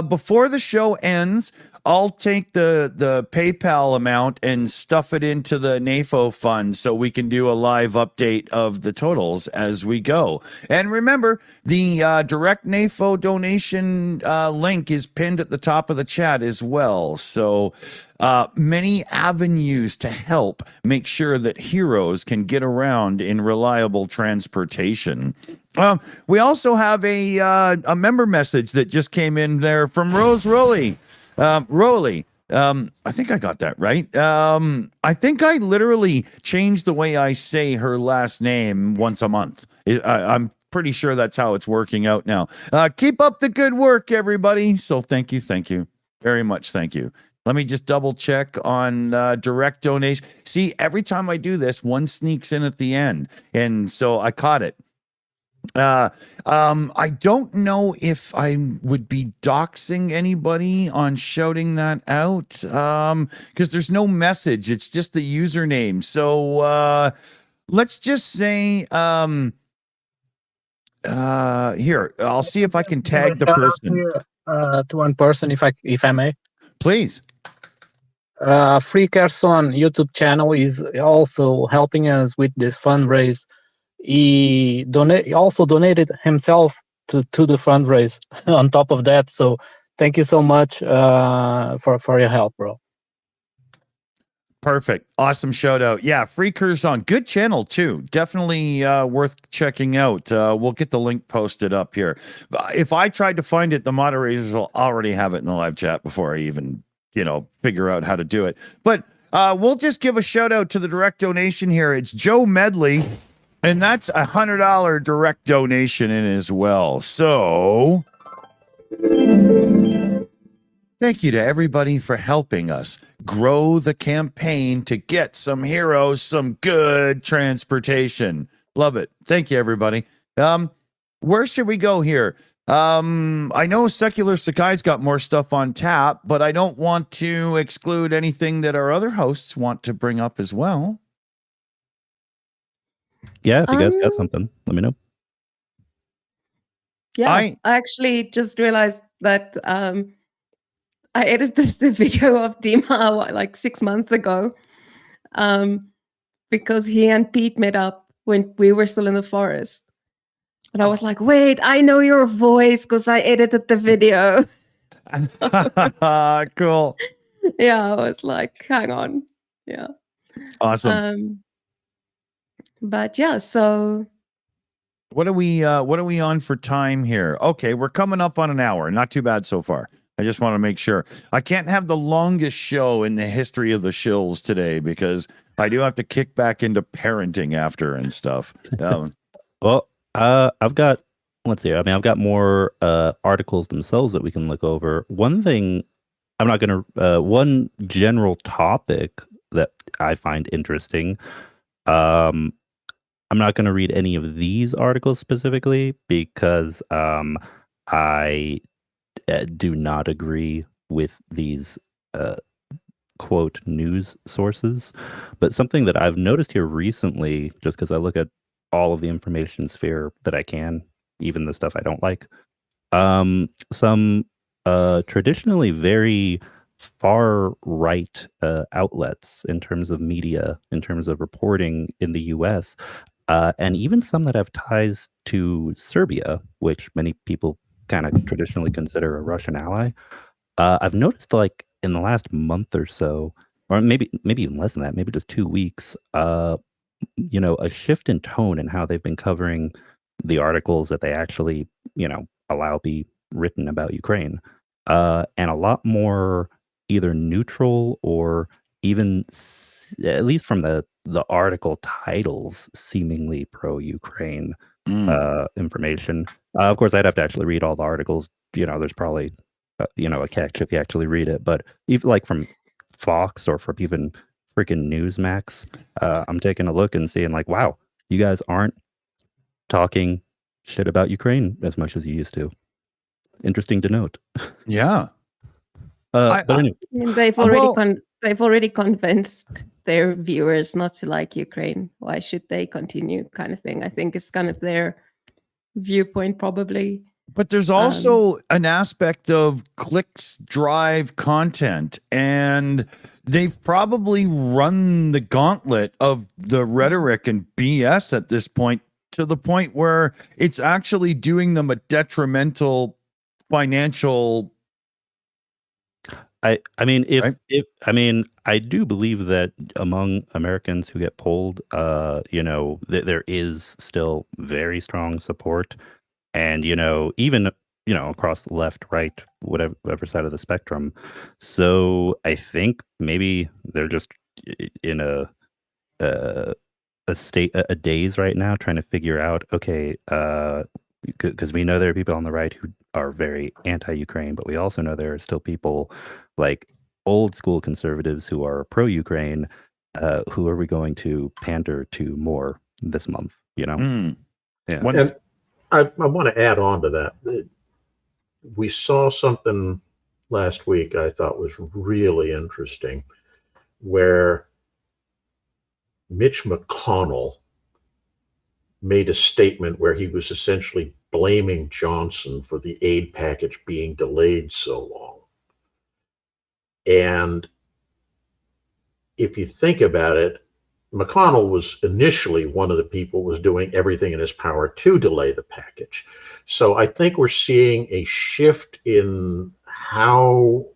before the show ends, I'll take the PayPal amount and stuff it into the NAFO fund so we can do a live update of the totals as we go. And remember, the direct NAFO donation link is pinned at the top of the chat as well. So many avenues to help make sure that heroes can get around in reliable transportation. We also have a member message that just came in there from Rose Rowley. Rowley, I think I got that right. I think I literally changed the way I say her last name once a month. I'm pretty sure that's how it's working out now. Keep up the good work, everybody. So thank you very much. Thank you. Let me just double check on direct donation. See, every time I do this, one sneaks in at the end, and so I caught it. I don't know if I would be doxing anybody on shouting that out, because there's no message. It's just the username. So let's just say here, I'll see if I can tag the person. To one person, if I may. Please. Free Kherson YouTube channel is also helping us with this fundraise. He also donated himself to the fundraise on top of that. So thank you so much for your help, bro. Perfect. Awesome shout out. Yeah, Free Kherson. Good channel too. Definitely worth checking out. We'll get the link posted up here. If I tried to find it, the moderators will already have it in the live chat before I even, figure out how to do it. But we'll just give a shout out to the direct donation here. It's Joe Medley. And that's $100 direct donation in as well. So thank you to everybody for helping us grow the campaign to get some heroes, some good transportation. Love it. Thank you, everybody. Where should we go here? I know Secular Sakai's got more stuff on tap, but I don't want to exclude anything that our other hosts want to bring up as well. Yeah, if you guys got something, let me know. Yeah, I actually just realized that I edited the video of Dima like 6 months ago, because he and Pete met up when we were still in the forest. And I was like, wait, I know your voice because I edited the video. Cool. Yeah, I was like, hang on. Yeah. Awesome. But yeah, so what are we on for time here? Okay, we're coming up on an hour. Not too bad so far. I just want to make sure. I can't have the longest show in the history of the Shills today because I do have to kick back into parenting after and stuff. Well, I've got, let's see. I mean, I've got more articles themselves that we can look over. One thing, I'm not going to, one general topic that I find interesting. I'm not going to read any of these articles specifically because I do not agree with these quote news sources. But something that I've noticed here recently, just because I look at all of the information sphere that I can, even the stuff I don't like, some traditionally very far right outlets in terms of media, in terms of reporting in the US, and even some that have ties to Serbia, which many people kind of traditionally consider a Russian ally. I've noticed, like in the last month or so, or maybe even less than that, maybe just 2 weeks, a shift in tone in how they've been covering the articles that they actually, allow be written about Ukraine, and a lot more either neutral or even, at least from the article titles, seemingly pro-Ukraine information. Of course, I'd have to actually read all the articles. There's probably a catch if you actually read it, but even like from Fox or from even freaking Newsmax, I'm taking a look and seeing like, wow, you guys aren't talking shit about Ukraine as much as you used to. Interesting to note. Yeah. But anyway, And they've already convinced their viewers not to like Ukraine. Why should they continue, kind of thing? I think it's kind of their viewpoint, probably. But there's also an aspect of clicks drive content, and they've probably run the gauntlet of the rhetoric and BS at this point, to the point where it's actually doing them a detrimental financial. I mean, Right? I do believe that among Americans who get polled, there is still very strong support. And, even, across left, right, whatever side of the spectrum. So I think maybe they're just in a daze right now, trying to figure out, okay, because we know there are people on the right who are very anti-Ukraine, but we also know there are still people like old school conservatives who are pro-Ukraine. Who are we going to pander to more this month? Yeah. And I want to add on to that. We saw something last week I thought was really interesting, where Mitch McConnell made a statement where he was essentially blaming Johnson for the aid package being delayed so long. And if you think about it, McConnell was initially one of the people was doing everything in his power to delay the package. So I think we're seeing a shift in how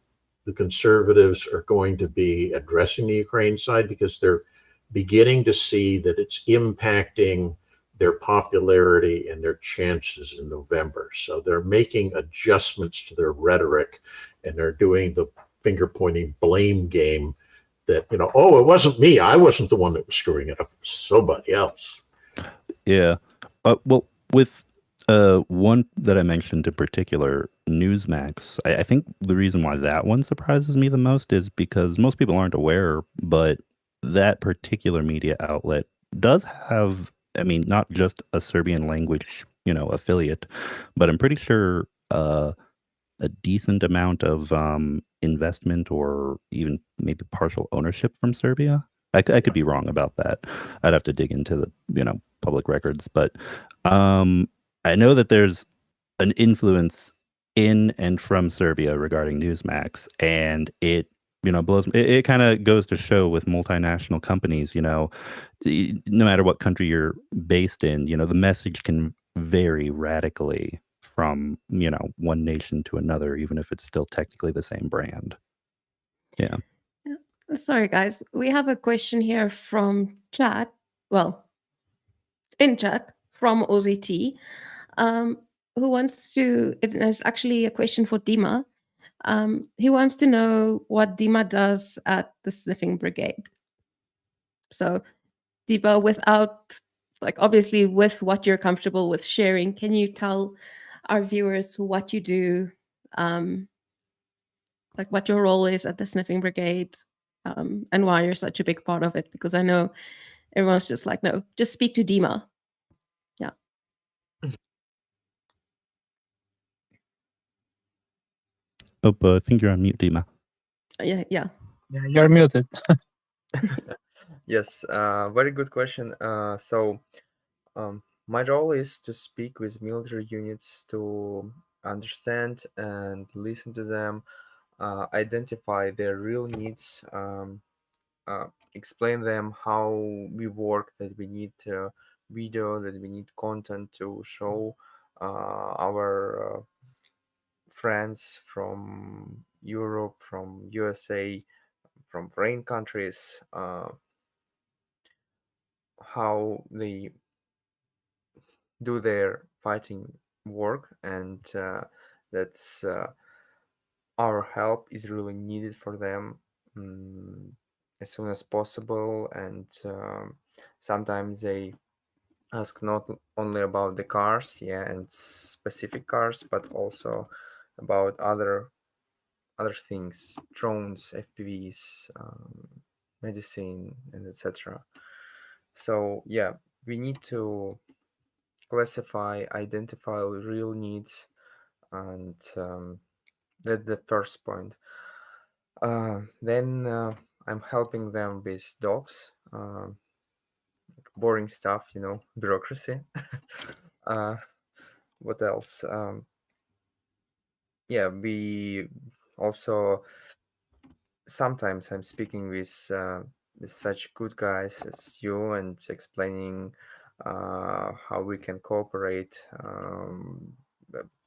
the conservatives are going to be addressing the Ukraine side, because they're beginning to see that it's impacting their popularity and their chances in November. So they're making adjustments to their rhetoric, and they're doing the finger pointing blame game that, oh, it wasn't me. I wasn't the one that was screwing it up. It was somebody else. Yeah. Well, with one that I mentioned in particular, Newsmax, I think the reason why that one surprises me the most is because most people aren't aware, but that particular media outlet does have, not just a Serbian language, affiliate, but I'm pretty sure a decent amount of investment or even maybe partial ownership from Serbia. I could be wrong about that. I'd have to dig into the public records, but I know that there's an influence in and from Serbia regarding Newsmax, and it blows. It kind of goes to show with multinational companies, no matter what country you're based in, the message can vary radically from one nation to another, even if it's still technically the same brand. Yeah. Sorry, guys. We have a question here from chat. Well, in chat from Aussie T, who wants to. It's actually a question for Dima. He wants to know what Dima does at the Sniffing Brigade. So, Dima, without, obviously with what you're comfortable with sharing, can you tell our viewers what you do, what your role is at the Sniffing Brigade, and why you're such a big part of it, because I know everyone's just like, no, just speak to Dima. Yeah. Oh, I think you're on mute, Dima. Yeah. Yeah, you're muted. Yes, very good question. So my role is to speak with military units to understand and listen to them, identify their real needs, explain them how we work, that we need video, that we need content to show our friends from Europe, from USA, from foreign countries, how they do their fighting work, and that's our help is really needed for them as soon as possible. And sometimes they ask not only about the cars, and specific cars, but also about other things, drones, FPVs, medicine, and etc. So yeah, we need to classify, identify real needs, and that's the first point. Then I'm helping them with docs, boring stuff, bureaucracy. What else? Yeah, we also sometimes I'm speaking with such good guys as you and explaining how we can cooperate.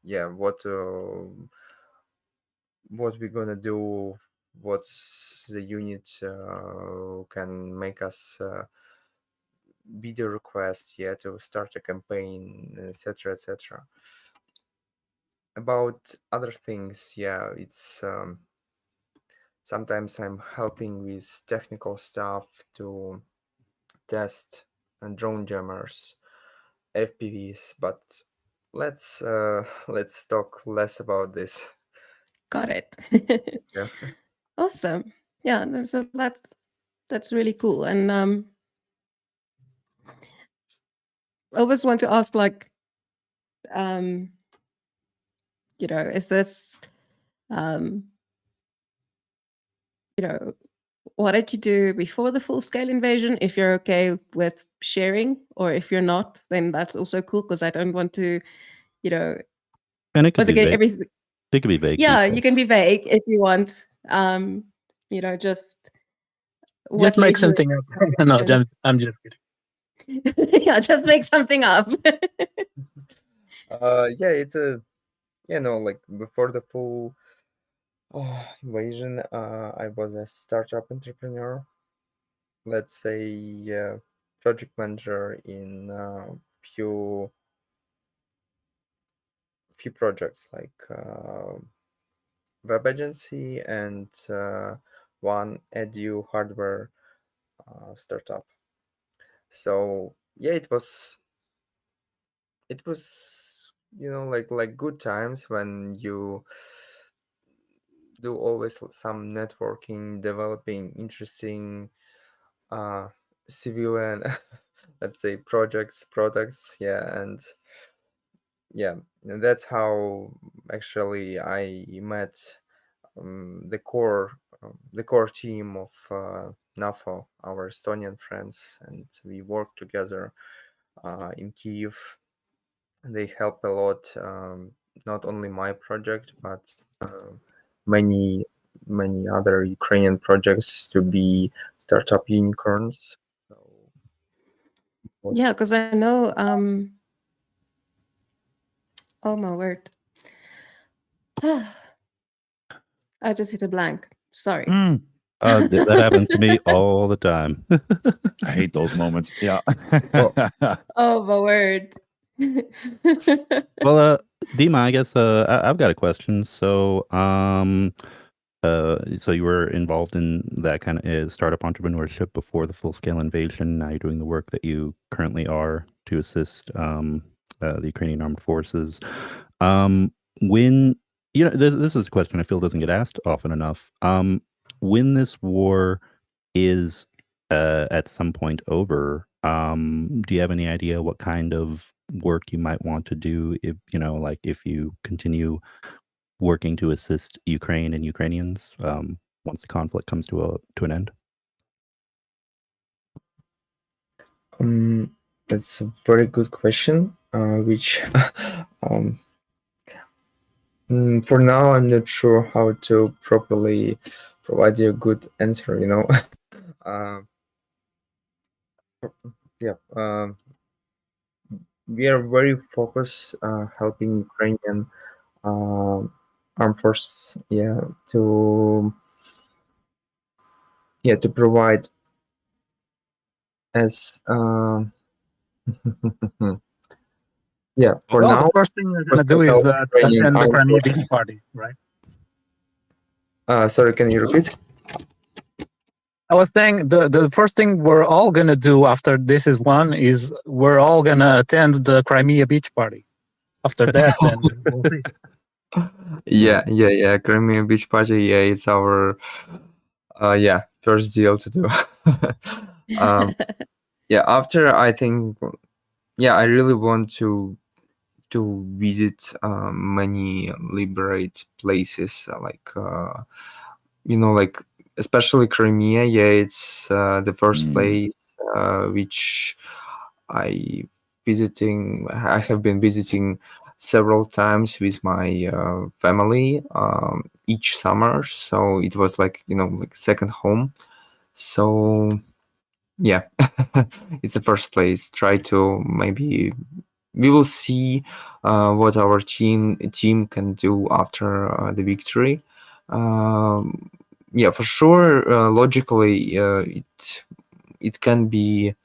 Yeah, what we're gonna do, what's the unit can make us video requests, to start a campaign, etc., etc. About other things, it's sometimes I'm helping with technical stuff to test drone jammers, FPVs, but let's let's talk less about this. Got it. Yeah. Awesome. Yeah, no, so that's really cool. And I always want to ask, like, is this, what did you do before the full scale invasion? If you're okay with sharing, or if you're not, then that's also cool, because I don't want to, And it could be vague. everything. It could be vague. Yeah, you details. can be vague if you want. Just Just make led you- something up. No, I'm just kidding. Yeah, just make something up. Like before the full invasion, I was a startup entrepreneur, let's say project manager in few projects, like web agency and one edu hardware startup. So yeah, it was like good times when you do always some networking, developing interesting civilian let's say products, and that's how actually I met the core team of NAFO, our Estonian friends, and we work together in Kyiv. They help a lot, not only my project, but many other Ukrainian projects to be startup unicorns. So Yeah, because I know. Oh my word! I just hit a blank. Sorry. That happens to me all the time. I hate those moments. Yeah. Oh my word! Well, Dima, I guess I've got a question. So, so you were involved in that kind of startup entrepreneurship before the full-scale invasion. Now you're doing the work that you currently are to assist the Ukrainian armed forces. When this is a question I feel doesn't get asked often enough. When this war is at some point over, do you have any idea what kind of work you might want to do if, like if you continue working to assist Ukraine and Ukrainians once the conflict comes to an end? That's a very good question, which for now I'm not sure how to properly provide you a good answer, yeah, we are very focused helping Ukrainian armed forces, to provide as for Well, now. the first thing you're gonna do is attend the Crimea Beach party, right? Sorry, can you repeat? I was saying the first thing we're all gonna do after this is we're all gonna attend the Crimea Beach party. After that, then we'll see. Yeah. Crimea Beach party. Yeah, it's our first deal to do. After I think, I really want to visit many liberate places, like like especially Crimea. Yeah, it's the first place which I have been visiting several times with my family each summer. So it was like like second home. So yeah, it's the first place. Try to maybe we will see what our team can do after the victory. For sure, logically, it can be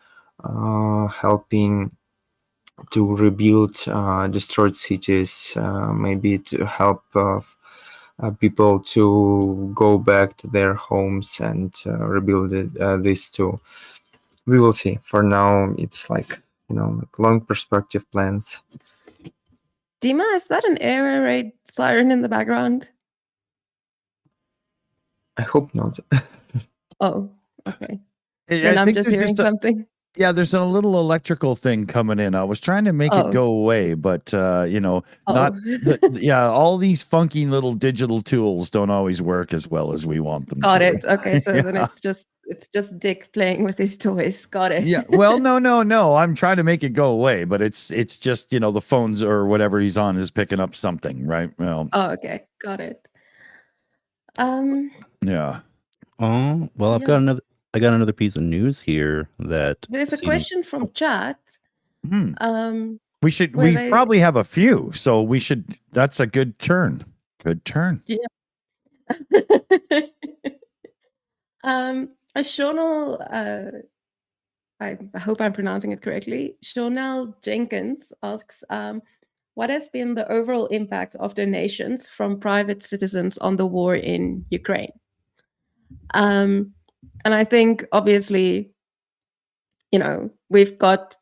helping to rebuild destroyed cities, maybe to help people to go back to their homes and rebuild this too. We will see. For now, it's like long perspective plans. Dima, is that an air raid siren in the background? I hope not. Oh, okay. Hey, Then I I'm think just there's hearing something. Yeah, there's a little electrical thing coming in. I was trying to make it go away, but not. All these funky little digital tools don't always work as well as we want them to. Got it. Okay, so Yeah. then it's just Dick playing with his toys. Got it. Yeah. Well, no. I'm trying to make it go away, but it's just the phones or whatever he's on is picking up something, right? Well. Oh, okay. Got it. Yeah. Oh well, I got another piece of news here that There's a question from chat. We probably have a few, so we should. That's a good turn. Good turn. Yeah. A Shonal, I hope I'm pronouncing it correctly. Shonal Jenkins asks, what has been the overall impact of donations from private citizens on the war in Ukraine? And I think obviously, we've got,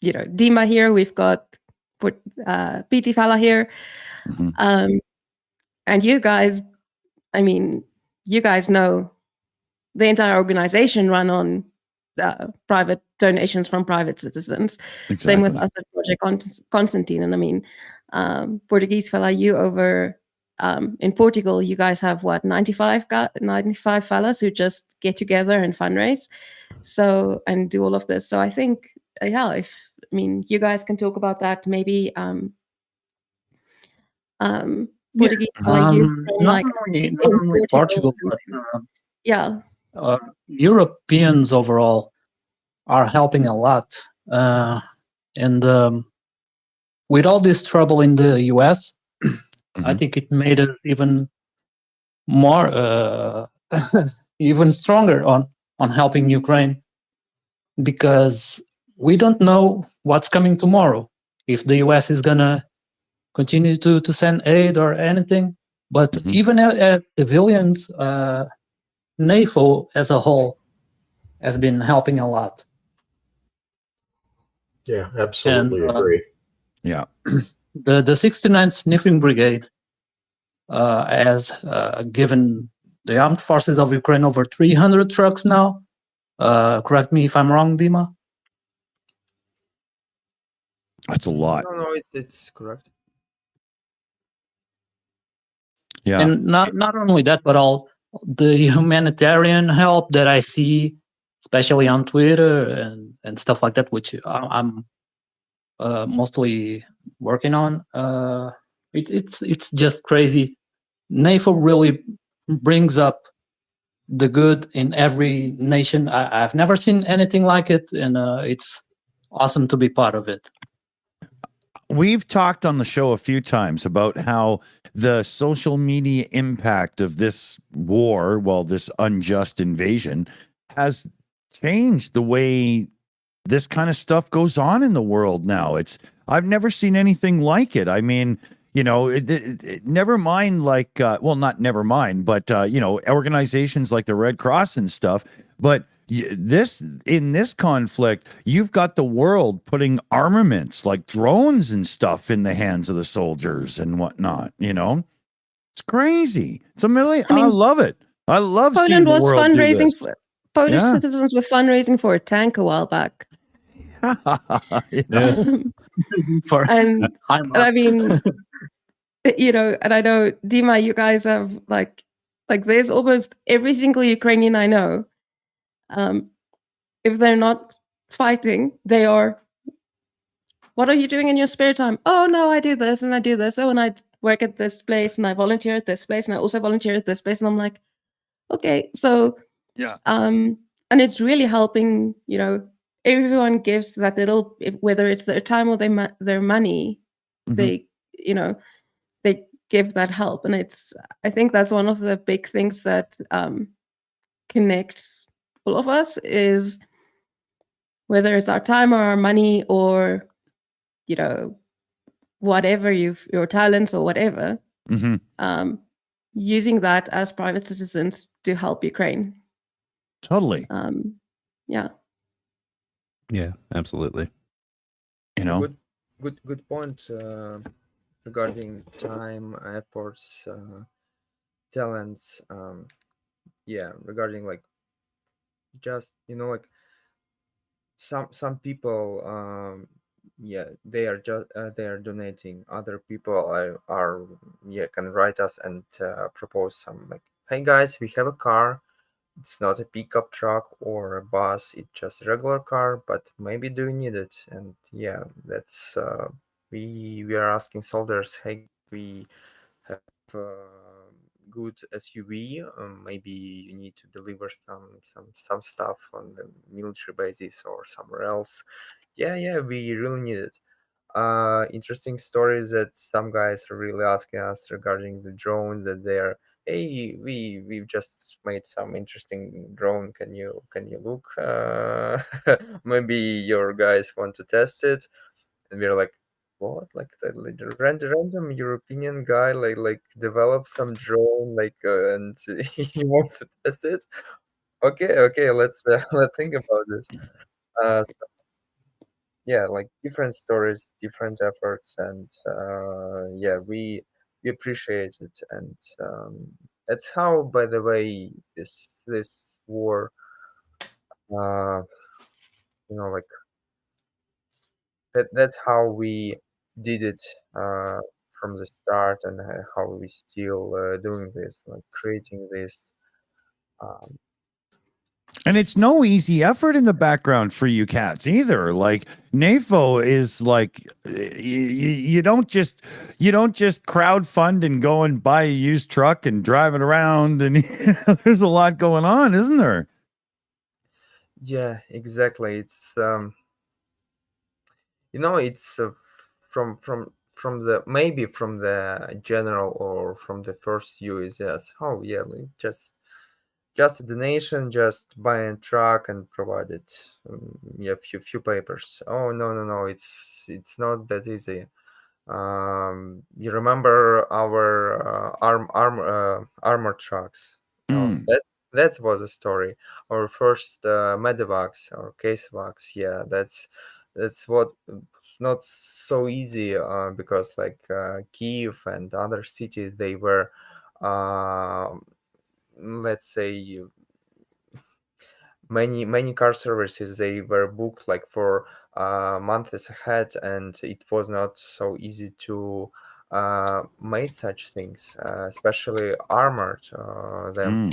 Dima here, we've got PT Fala here. And you guys, you guys know the entire organization run on private donations from private citizens. Exactly. Same with us at Project Constantine. And Portuguese Fala, you over in Portugal, you guys have what, 95 fellas who just get together and fundraise, and do all of this. So I think, you guys can talk about that. Maybe Portuguese Fala, you not only Portugal, but Europeans overall are helping a lot, and with all this trouble in the US, I think it made it even more, even stronger on helping Ukraine, because we don't know what's coming tomorrow, if the US is gonna continue to send aid or anything. But even at civilians, NAFO as a whole has been helping a lot. Yeah, absolutely agree. Yeah. The 69th Sniffing Brigade has given the armed forces of Ukraine over 300 trucks now. Correct me if I'm wrong, Dima. That's a lot. No, it's correct. Yeah. And not only that, but all the humanitarian help that I see, especially on Twitter and stuff like that, which I'm mostly working on. It's just crazy. NAFO really brings up the good in every nation. I've never seen anything like it, and it's awesome to be part of it. We've talked on the show a few times about how the social media impact of this war, well, this unjust invasion, has changed the way this kind of stuff goes on in the world now. I've never seen anything like it. I mean, you know, never mind like, well, not never mind, but, you know, organizations like the Red Cross and stuff. But in this conflict, you've got the world putting armaments like drones and stuff in the hands of the soldiers and whatnot. You know, it's crazy. It's a million. I mean, love it. I love seeing Poland the was world do fundraising. this. Polish Yeah. citizens were fundraising for a tank a while back. You know? And I mean, you know, and I know, Dima, you guys have like there's almost every single Ukrainian I know. If they're not fighting, they are. What are you doing in your spare time? Oh no, I do this and I do this. Oh, and I work at this place and I volunteer at this place and I also volunteer at this place. And I'm like, okay, so Yeah. and it's really helping. You know, everyone gives that little, whether it's their time or their money, they, you know, they give that help, and I think that's one of the big things that connects all of us, is whether it's our time or our money or, you know, whatever your talents or whatever, using that as private citizens to help Ukraine. Totally. Yeah. Yeah, absolutely. You know, Good point regarding time, efforts, talents. Yeah, regarding like just, you know, like some people, yeah, they are just they are donating. Other people are yeah, can write us and propose some, like, hey guys, we have a car. It's not a pickup truck or a bus, it's just a regular car, but maybe do you need it? And yeah, that's we are asking soldiers, hey, we have good SUV, maybe you need to deliver some stuff on the military bases or somewhere else. Yeah, we really need it. Interesting stories that some guys are really asking us regarding the drone, that they're, hey, we've just made some interesting drone, can you look, maybe your guys want to test it? And we're like, what, like the random European guy like develop some drone, like and he wants to test it? Okay, let's let's think about this. So yeah, like different stories, different efforts, and yeah, we appreciate it. And that's how, by the way, this war, uh you know, like that's how we did it from the start, and how we still doing this, like creating this. um, and it's no easy effort in the background for you cats either. Like NAFO is like, you don't just crowd fund and go and buy a used truck and drive it around, and there's a lot going on, isn't there? yeah, exactly. It's you know, it's from the, maybe from the general or from the first USS. Oh yeah, like just a donation, just buy a truck and provide it. Yeah, few papers. Oh no, it's not that easy. You remember our armor trucks? Oh, Mm. that was a story. Our first medevacs or casevacs. Yeah, that's what, it's not so easy because like Kiev and other cities, they were let's say, many car services, they were booked like for months ahead, and it was not so easy to make such things, especially armored them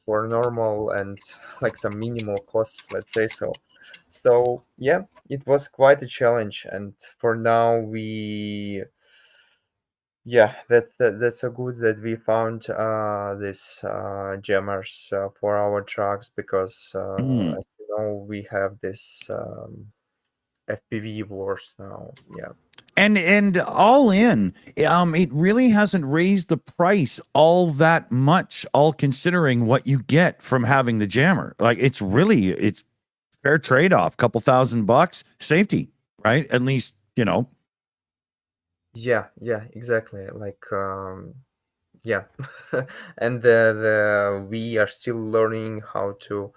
for normal and like some minimal costs, let's say so. So yeah, it was quite a challenge, and for now that's so good that we found this jammers for our trucks, because as you know, we have this FPV wars now. Yeah. And all in, it really hasn't raised the price all that much, all considering what you get from having the jammer. Like it's fair trade-off, couple $1,000 safety, right? At least, you know. Yeah, exactly. Like yeah. And the we are still learning how to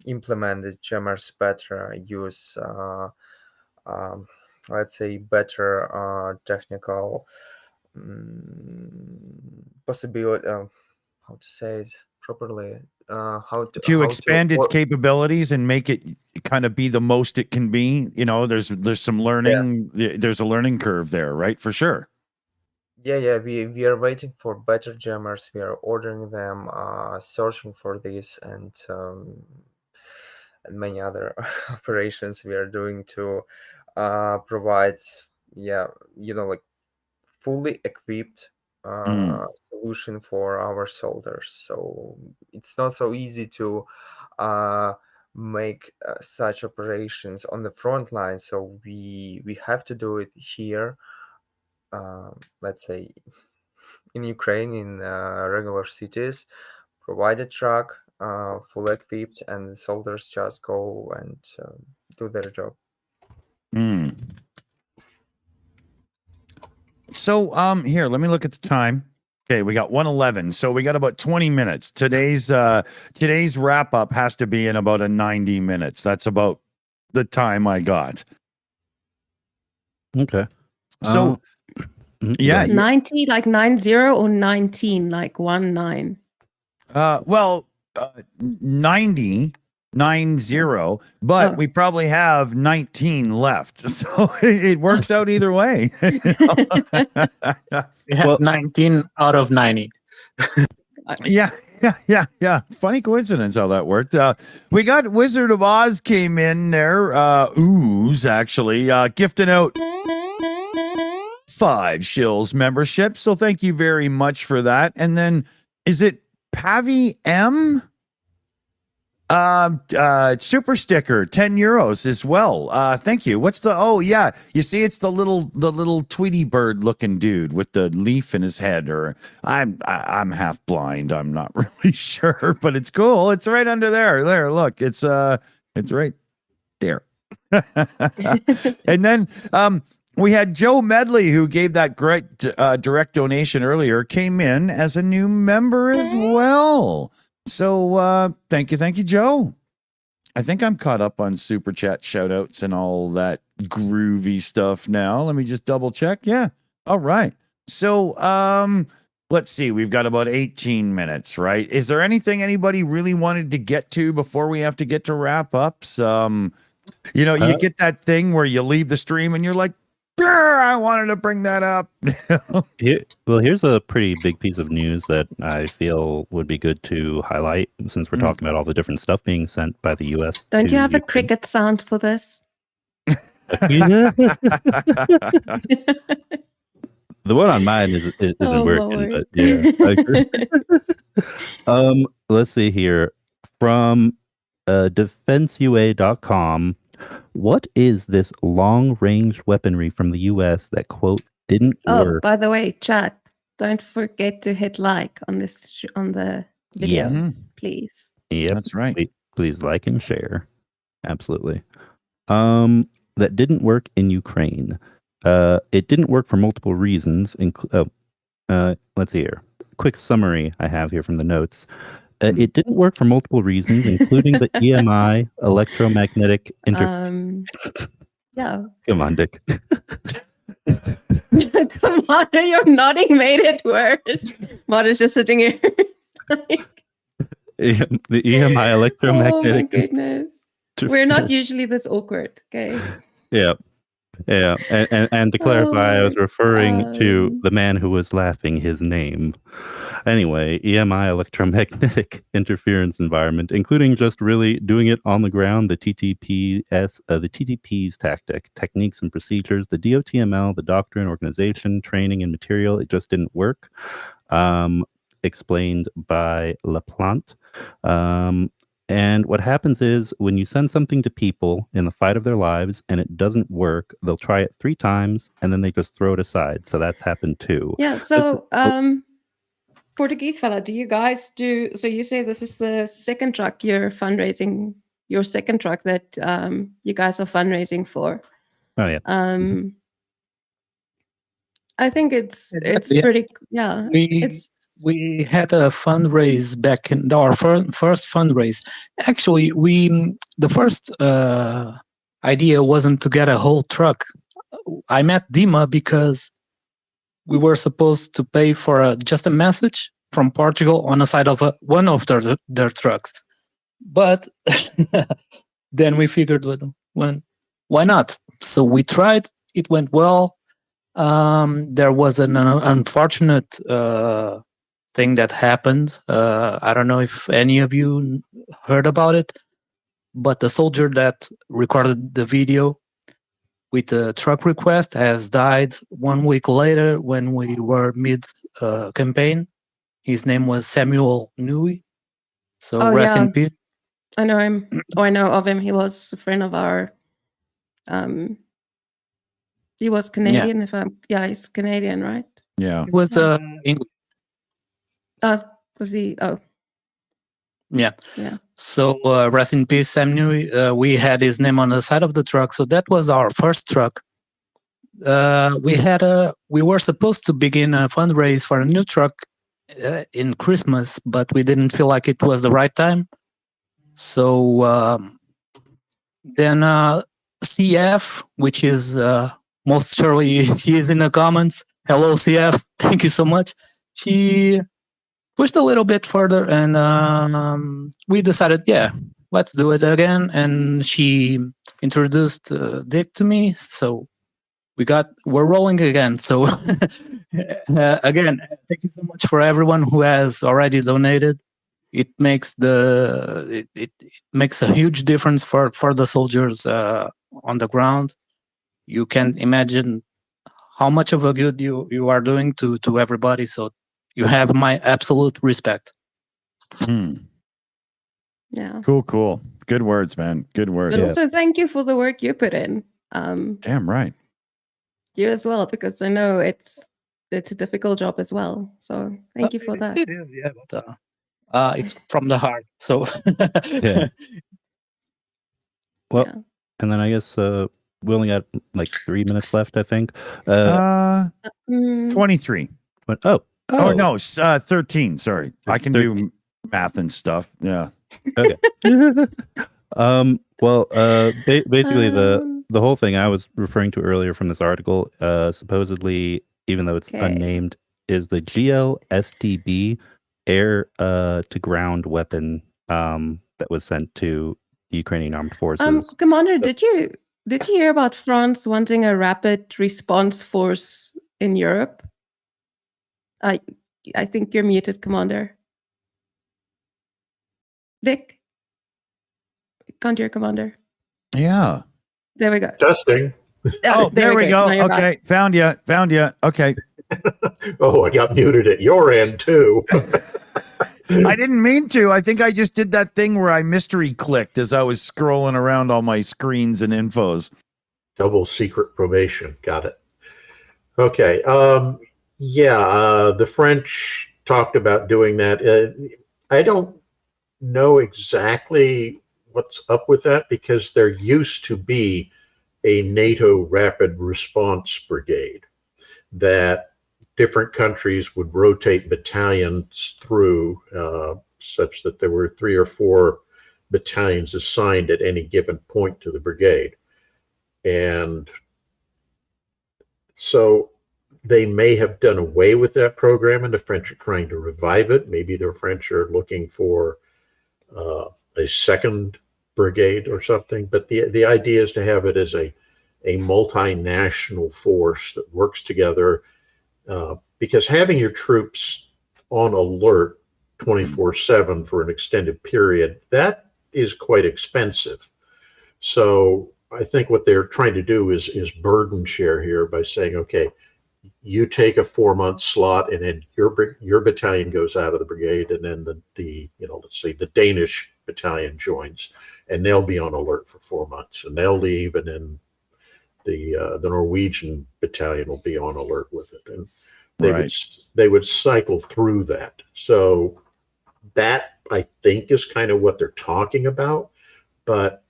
implement these jammers better, use let's say better technical possibility, how to say it properly, how To expand its or- capabilities and make it kind of be the most it can be. You know, there's some learning. There's a learning curve there, right? For sure. Yeah, we are waiting for better jammers. We are ordering them, searching for this, and many other operations we are doing to provide, like fully equipped solution for our soldiers. So it's not so easy to make such operations on the front line. So we have to do it here, let's say in Ukraine, in regular cities, provide a truck fully equipped, and the soldiers just go and do their job. So here, let me look at the time. Okay, we got 1:11, so we got about 20 minutes. Today's wrap up has to be in about a 90 minutes. That's about the time I got. Okay. So yeah, 90 like 90 or 19 like 19. well, 90, but we probably have 19 left, so it works out either way. We have 19 out of 90. Yeah. Funny coincidence how that worked. We got Wizard of Oz came in there. Ooze actually gifting out 5 Shills memberships. So thank you very much for that. And then is it Pavi M? Super sticker, 10 euros as well. Thank you. What's the, oh yeah, you see it's the little Tweety bird looking dude with the leaf in his head, or I'm half blind. I'm not really sure, but it's cool. It's right under there. There, look, it's right there. And then, we had Joe Medley, who gave that great direct donation earlier, came in as a new member as well. So thank you, Joe. I think I'm caught up on super chat shout outs and all that groovy stuff now. Let me just double check. Yeah. All right. So let's see. We've got about 18 minutes, right? Is there anything anybody really wanted to get to before we have to get to wrap ups? You get that thing where you leave the stream and you're like, I wanted to bring that up. Here's a pretty big piece of news that I feel would be good to highlight, since we're talking about all the different stuff being sent by the U.S. Don't you have a cricket sound for this? The one on mine isn't working, but yeah, I agree. Let's see here. From defenseua.com, what is this long-range weaponry from the U.S. that, quote, didn't work? By the way, chat, don't forget to hit like on this on the video, Yes. please. Yep, that's right. Please like and share. Absolutely. That didn't work in Ukraine. It didn't work for multiple reasons. Let's see here. Quick summary I have here from the notes. It didn't work for multiple reasons, including the EMI electromagnetic Yeah. Come on, Dick. Commander, your nodding made it worse. Marta's just sitting here. Like, The EMI oh my electromagnetic. goodness. We're not usually this awkward, okay? Yeah. Yeah, and to clarify, I was Oh, referring to the man who was laughing, his name. Anyway, EMI, electromagnetic interference environment, including just really doing it on the ground, the TTP's techniques and procedures, the DOTML, the doctrine, organization, training, and material, it just didn't work. Explained by LaPlante. And what happens is when you send something to people in the fight of their lives and it doesn't work, they'll try it 3 times and then they just throw it aside. So that's happened too. yeah. So, Portuguese fella, do you guys do? So you say this is the second truck you're fundraising, your second truck that you guys are fundraising for. Oh yeah. I think it's Yeah. pretty. Yeah, We had a fundraise back in our first fundraise. Actually, the first idea wasn't to get a whole truck. I met Dima because we were supposed to pay for just a message from Portugal on the side of one of their trucks. But then we figured, why not? So we tried. It went well. There was an unfortunate thing that happened. I don't know if any of you heard about it, but the soldier that recorded the video with the truck request has died 1 week later when we were mid-campaign. His name was Samuel Nui. So rest in peace. I know him. Oh, I know of him. He was a friend of our. He was Canadian. He's Canadian, right? Yeah. He was English. Was he? Oh. Yeah. Yeah. So rest in peace, Sam Nui. We had his name on the side of the truck. So that was our first truck. We were supposed to begin a fundraise for a new truck in Christmas, but we didn't feel like it was the right time. So then CF, which is most surely she is in the comments. Hello, CF. Thank you so much. She pushed a little bit further, and we decided, yeah, let's do it again. And she introduced Dick to me, so we're rolling again. So again, thank you so much for everyone who has already donated. It makes it makes a huge difference for the soldiers on the ground. You can imagine how much of a good you are doing to everybody. So you have my absolute respect. Yeah. Cool. Good words, man. Good words. But also thank you for the work you put in. Damn right. You as well, because I know it's a difficult job as well. So thank you for that. It is, yeah. But, it's from the heart. So Yeah. Well, yeah. And then I guess we only got like 3 minutes left, I think. 23. But, oh no, 13. Sorry, I can 13. Do math and stuff. Yeah. Okay. Well, basically the whole thing I was referring to earlier from this article, supposedly, even though it's unnamed, is the GLSDB air to ground weapon that was sent to the Ukrainian armed forces. Commander, did you hear about France wanting a rapid response force in Europe? I think you're muted, Commander. Dick? Can't hear, Commander. Yeah. There we go. Testing. Oh, there we go. Okay. Found you. Okay. Oh, I got muted at your end too. I didn't mean to. I think I just did that thing where I mystery clicked as I was scrolling around all my screens and infos. Double secret probation. Got it. Okay. The French talked about doing that. I don't know exactly what's up with that because there used to be a NATO rapid response brigade that different countries would rotate battalions through such that there were 3 or 4 battalions assigned at any given point to the brigade. And so they may have done away with that program, and the French are trying to revive it. Maybe the French are looking for a second brigade or something. But the idea is to have it as a multinational force that works together, because having your troops on alert 24/7 for an extended period, that is quite expensive. So I think what they're trying to do is burden share here by saying, okay, you take a 4-month slot, and then your battalion goes out of the brigade, and then the let's say the Danish battalion joins, and they'll be on alert for 4 months, and they'll leave, and then the Norwegian battalion will be on alert with it, and they would cycle through that. So that, I think, is kind of what they're talking about, but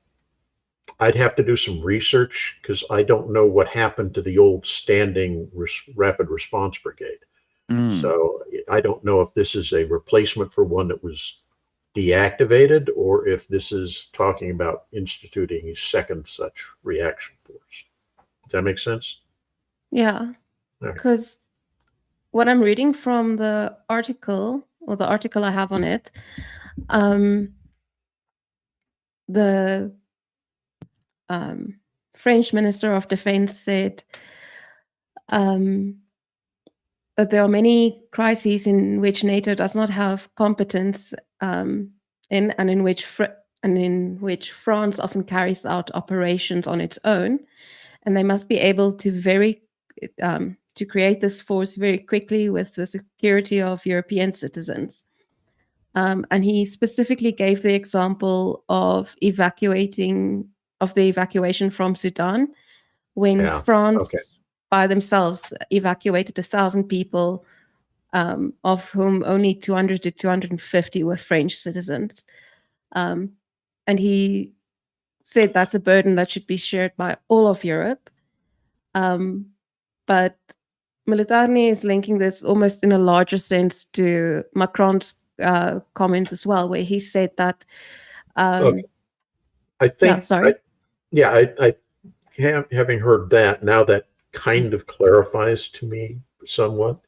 I'd have to do some research because I don't know what happened to the old standing rapid response brigade. So I don't know if this is a replacement for one that was deactivated, or if this is talking about instituting a second such reaction force. Does that make sense? Yeah, Okay. because what I'm reading from the article, or the article I have on it, the French Minister of Defense said that there are many crises in which NATO does not have competence in which France often carries out operations on its own, and they must be able to to create this force very quickly with the security of European citizens. And he specifically gave the example of the evacuation from Sudan, when France by themselves evacuated 1,000 people, of whom only 200 to 250 were French citizens. And he said that's a burden that should be shared by all of Europe. But Militarny is linking this almost in a larger sense to Macron's comments as well, where he said that. I think. Having heard that, now that kind of clarifies to me somewhat,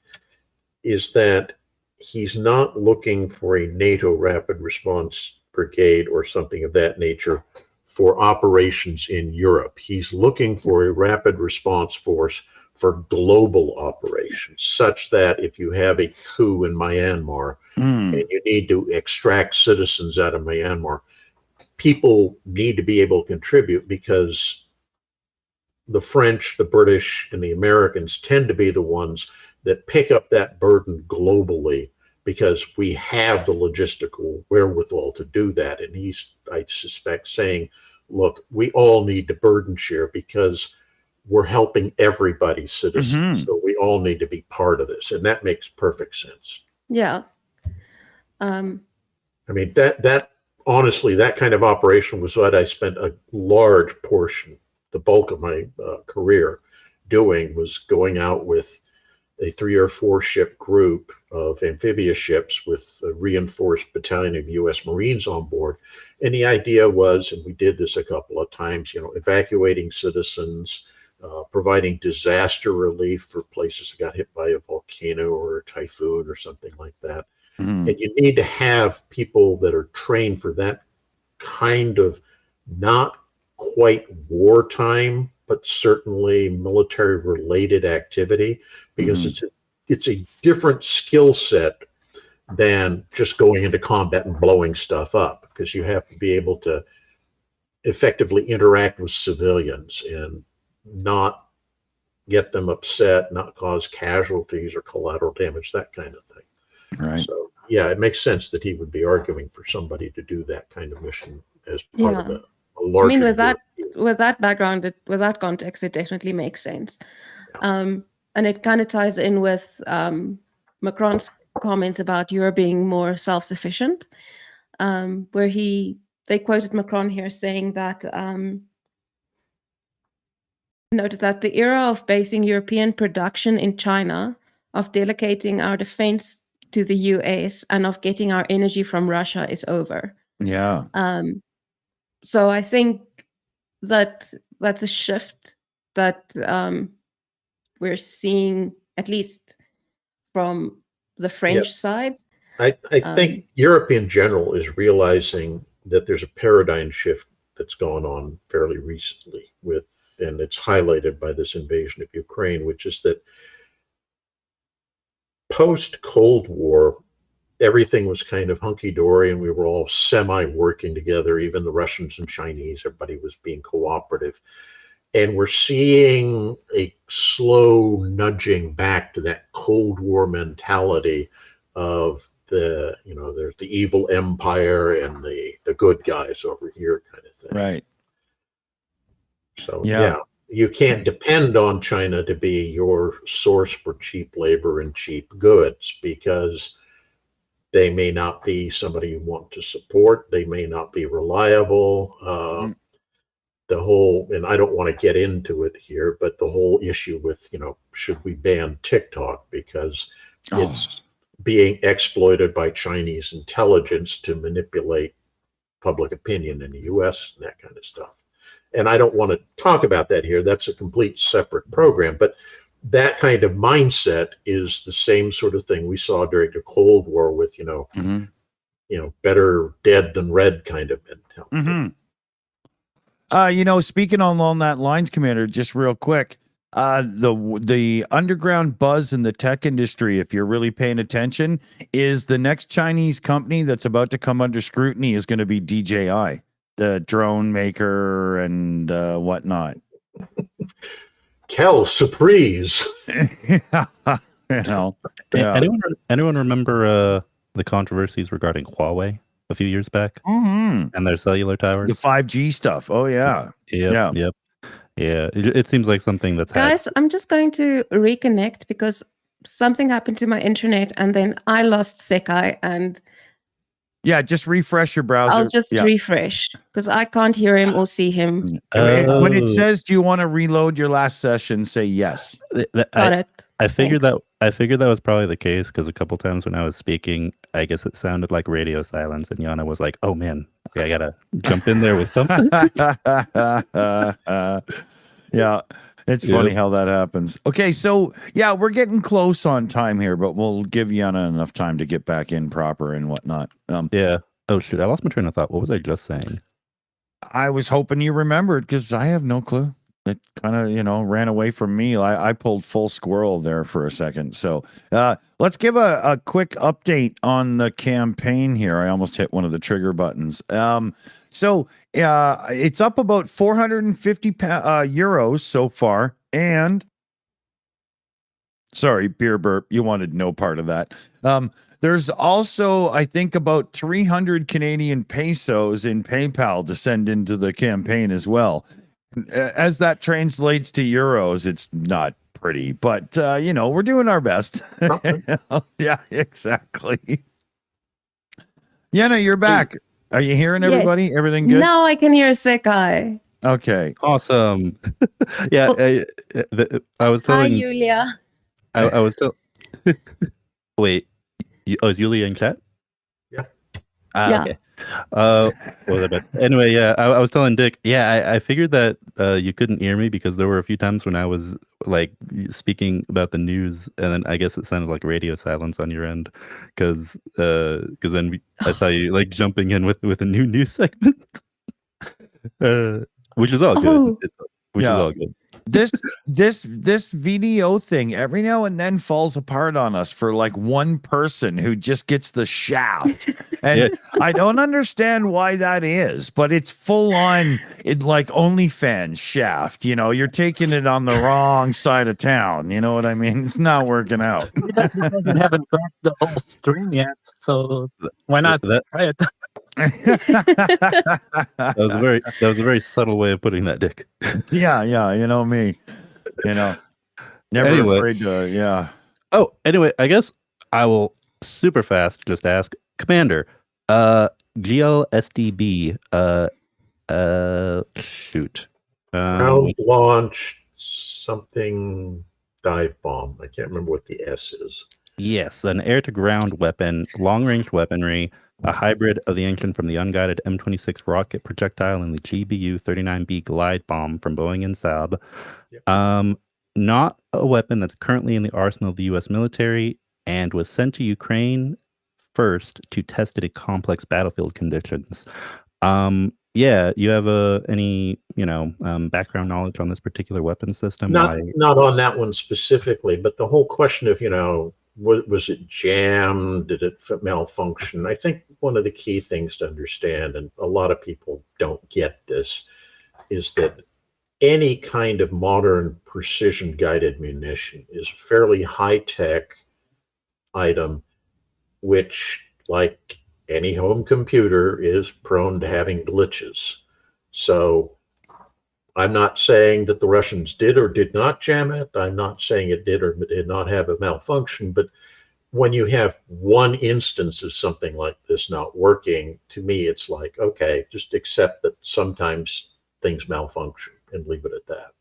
is that he's not looking for a NATO rapid response brigade or something of that nature for operations in Europe. He's looking for a rapid response force for global operations, such that if you have a coup in Myanmar and you need to extract citizens out of Myanmar, people need to be able to contribute, because the French, the British, and the Americans tend to be the ones that pick up that burden globally, because we have the logistical wherewithal to do that. And he's, I suspect, saying, look, we all need to burden share because we're helping everybody's citizens. So we all need to be part of this. And that makes perfect sense. Yeah. I mean, that honestly, that kind of operation was what I spent a large portion, the bulk of my career doing, was going out with a 3 or 4 ship group of amphibious ships with a reinforced battalion of U.S. Marines on board. And the idea was, and we did this a couple of times, evacuating citizens, providing disaster relief for places that got hit by a volcano or a typhoon or something like that. And you need to have people that are trained for that kind of, not quite wartime, but certainly military related activity, because it's a different skill set than just going into combat and blowing stuff up, because you have to be able to effectively interact with civilians and not get them upset, not cause casualties or collateral damage, that kind of thing. Right. So yeah, it makes sense that he would be arguing for somebody to do that kind of mission as part of a larger. I mean, with that background, with that context, it definitely makes sense. And it kind of ties in with Macron's comments about Europe being more self-sufficient, where they quoted Macron here saying that noted that the era of basing European production in China, of delegating our defense to the US, and of getting our energy from Russia is over. Yeah. So I think that that's a shift that we're seeing at least from the French side. I think Europe in general is realizing that there's a paradigm shift that's gone on fairly recently and it's highlighted by this invasion of Ukraine, which is that post-Cold War, everything was kind of hunky-dory and we were all semi-working together, even the Russians and Chinese, everybody was being cooperative. And we're seeing a slow nudging back to that Cold War mentality of there's the evil empire and the good guys over here kind of thing. Right. So you can't depend on China to be your source for cheap labor and cheap goods, because they may not be somebody you want to support. They may not be reliable. The whole, and I don't want to get into it here, but the whole issue with, should we ban TikTok because it's being exploited by Chinese intelligence to manipulate public opinion in the US and that kind of stuff. And I don't want to talk about that here. That's a complete separate program. But that kind of mindset is the same sort of thing we saw during the Cold War with, better dead than red kind of mentality. Speaking along that lines, Commander, just real quick, the underground buzz in the tech industry, if you're really paying attention, is the next Chinese company that's about to come under scrutiny is going to be DJI, the drone maker and whatnot. Quelle surprise! Anyone remember the controversies regarding Huawei a few years back and their cellular towers? The 5G stuff. Oh, yeah. Yep. Yeah, it seems like something that's Guys, I'm just going to reconnect because something happened to my internet and then I lost Sekai, and just refresh your browser. I'll just refresh because I can't hear him or see him. When it says, do you want to reload your last session, say yes. Got it. I figured that was probably the case because a couple times when I was speaking, I guess it sounded like radio silence, and Yana was like, "Oh man, okay, I gotta jump in there with something." Yeah, it's funny how that happens. Okay, so we're getting close on time here, but we'll give Yana enough time to get back in proper and whatnot. Oh shoot, I lost my train of thought. What was I just saying? I was hoping you remembered because I have no clue. It kind of, ran away from me. I pulled full squirrel there for a second. So let's give a quick update on the campaign here. I almost hit one of the trigger buttons. So it's up about 450 euros so far. And sorry, beer burp. You wanted no part of that. There's also, I think, about 300 Canadian pesos in PayPal to send into the campaign as well. As that translates to euros, it's not pretty, but we're doing our best. Yeah, exactly. Yana, you're back. Are you hearing everybody? Yes. Everything good? Now I can hear Sekai. Okay. Awesome. I was telling. Hi, Julia. I was telling. Wait. Is Julia in chat? Yeah. Yeah. Okay. What was I about? Anyway, I was telling Dick, I figured that you couldn't hear me because there were a few times when I was like speaking about the news, and then I guess it sounded like radio silence on your end, because then I saw you like jumping in with a new news segment, which is all good. Which is all good. This video thing every now and then falls apart on us for like one person who just gets the shaft, and I don't understand why that is, but it's full on like OnlyFans shaft. You're taking it on the wrong side of town. You know what I mean? It's not working out. We haven't got the whole stream yet, so why not try it? That was a very subtle way of putting that, Dick. Yeah, you know me. Never afraid to. Oh, anyway, I guess I will super fast just ask Commander. GLSDB. Shoot. Ground launch something dive bomb. I can't remember what the S is. Yes, an air-to-ground weapon, long-range weaponry, a hybrid of the engine from the unguided M26 rocket projectile and the GBU-39B glide bomb from Boeing and Saab. Yep. not a weapon that's currently in the arsenal of the U.S. military and was sent to Ukraine first to test it in complex battlefield conditions. Yeah, you have any background knowledge on this particular weapon system? Not on that one specifically, but the whole question of was it jammed? Did it malfunction? I think one of the key things to understand, and a lot of people don't get this, is that any kind of modern precision guided munition is a fairly high tech item, which, like any home computer, is prone to having glitches. So I'm not saying that the Russians did or did not jam it. I'm not saying it did or did not have a malfunction, but when you have one instance of something like this not working, to me, it's like, okay, just accept that sometimes things malfunction and leave it at that.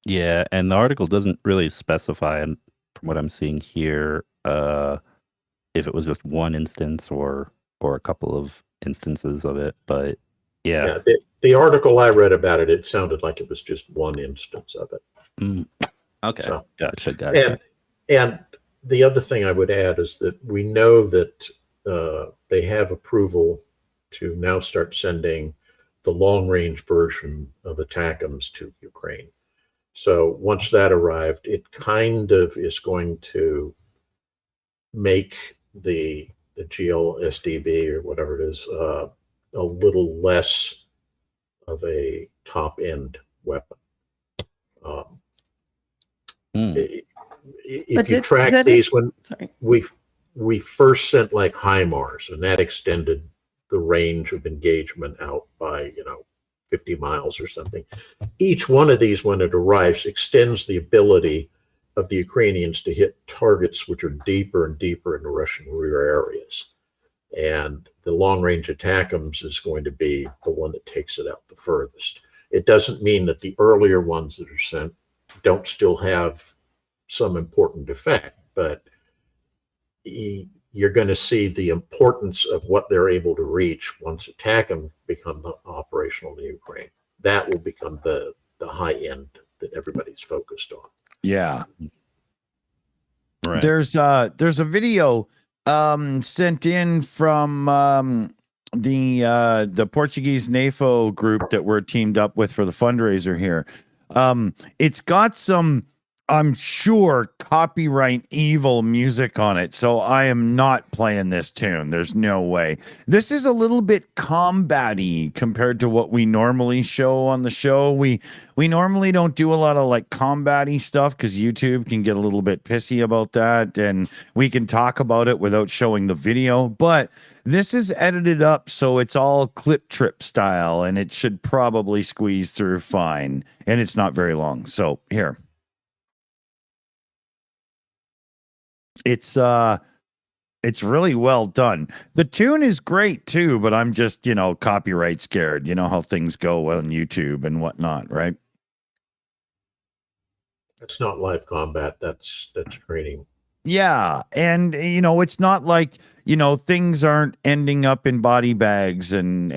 Yeah, and the article doesn't really specify, and from what I'm seeing here, if it was just one instance or a couple of instances of it. But yeah, the article I read about it, it sounded like it was just one instance of it. Okay, so, gotcha. And the other thing I would add is that we know that they have approval to now start sending the long-range version of ATACMS to Ukraine. So once that arrived, it kind of is going to make the GLSDB or whatever it is a little less of a top-end weapon. If you track these, when we first sent like HIMARS, and that extended the range of engagement out by 50 miles or something. Each one of these, when it arrives, extends the ability of the Ukrainians to hit targets which are deeper and deeper into Russian rear areas. And the long-range ATACMS is going to be the one that takes it out the furthest. It doesn't mean that the earlier ones that are sent don't still have some important effect, but you're going to see the importance of what they're able to reach once ATACMS become operational in Ukraine. That will become the high end that everybody's focused on. Yeah. Right. There's a video sent in from the Portuguese NAFO group that we're teamed up with for the fundraiser here. It's got some, I'm sure, copyright evil music on it, so I am not playing this tune. There's no way. This is a little bit combat-y compared to what we normally show on the show. We normally don't do a lot of like combat-y stuff because YouTube can get a little bit pissy about that, and we can talk about it without showing the video. But this is edited up so it's all clip trip style, and it should probably squeeze through fine. And it's not very long. So here. It's really well done. The tune is great too, but I'm just, copyright scared. You know how things go on YouTube and whatnot, right? That's not live combat. That's training. Yeah. And, it's not like, things aren't ending up in body bags and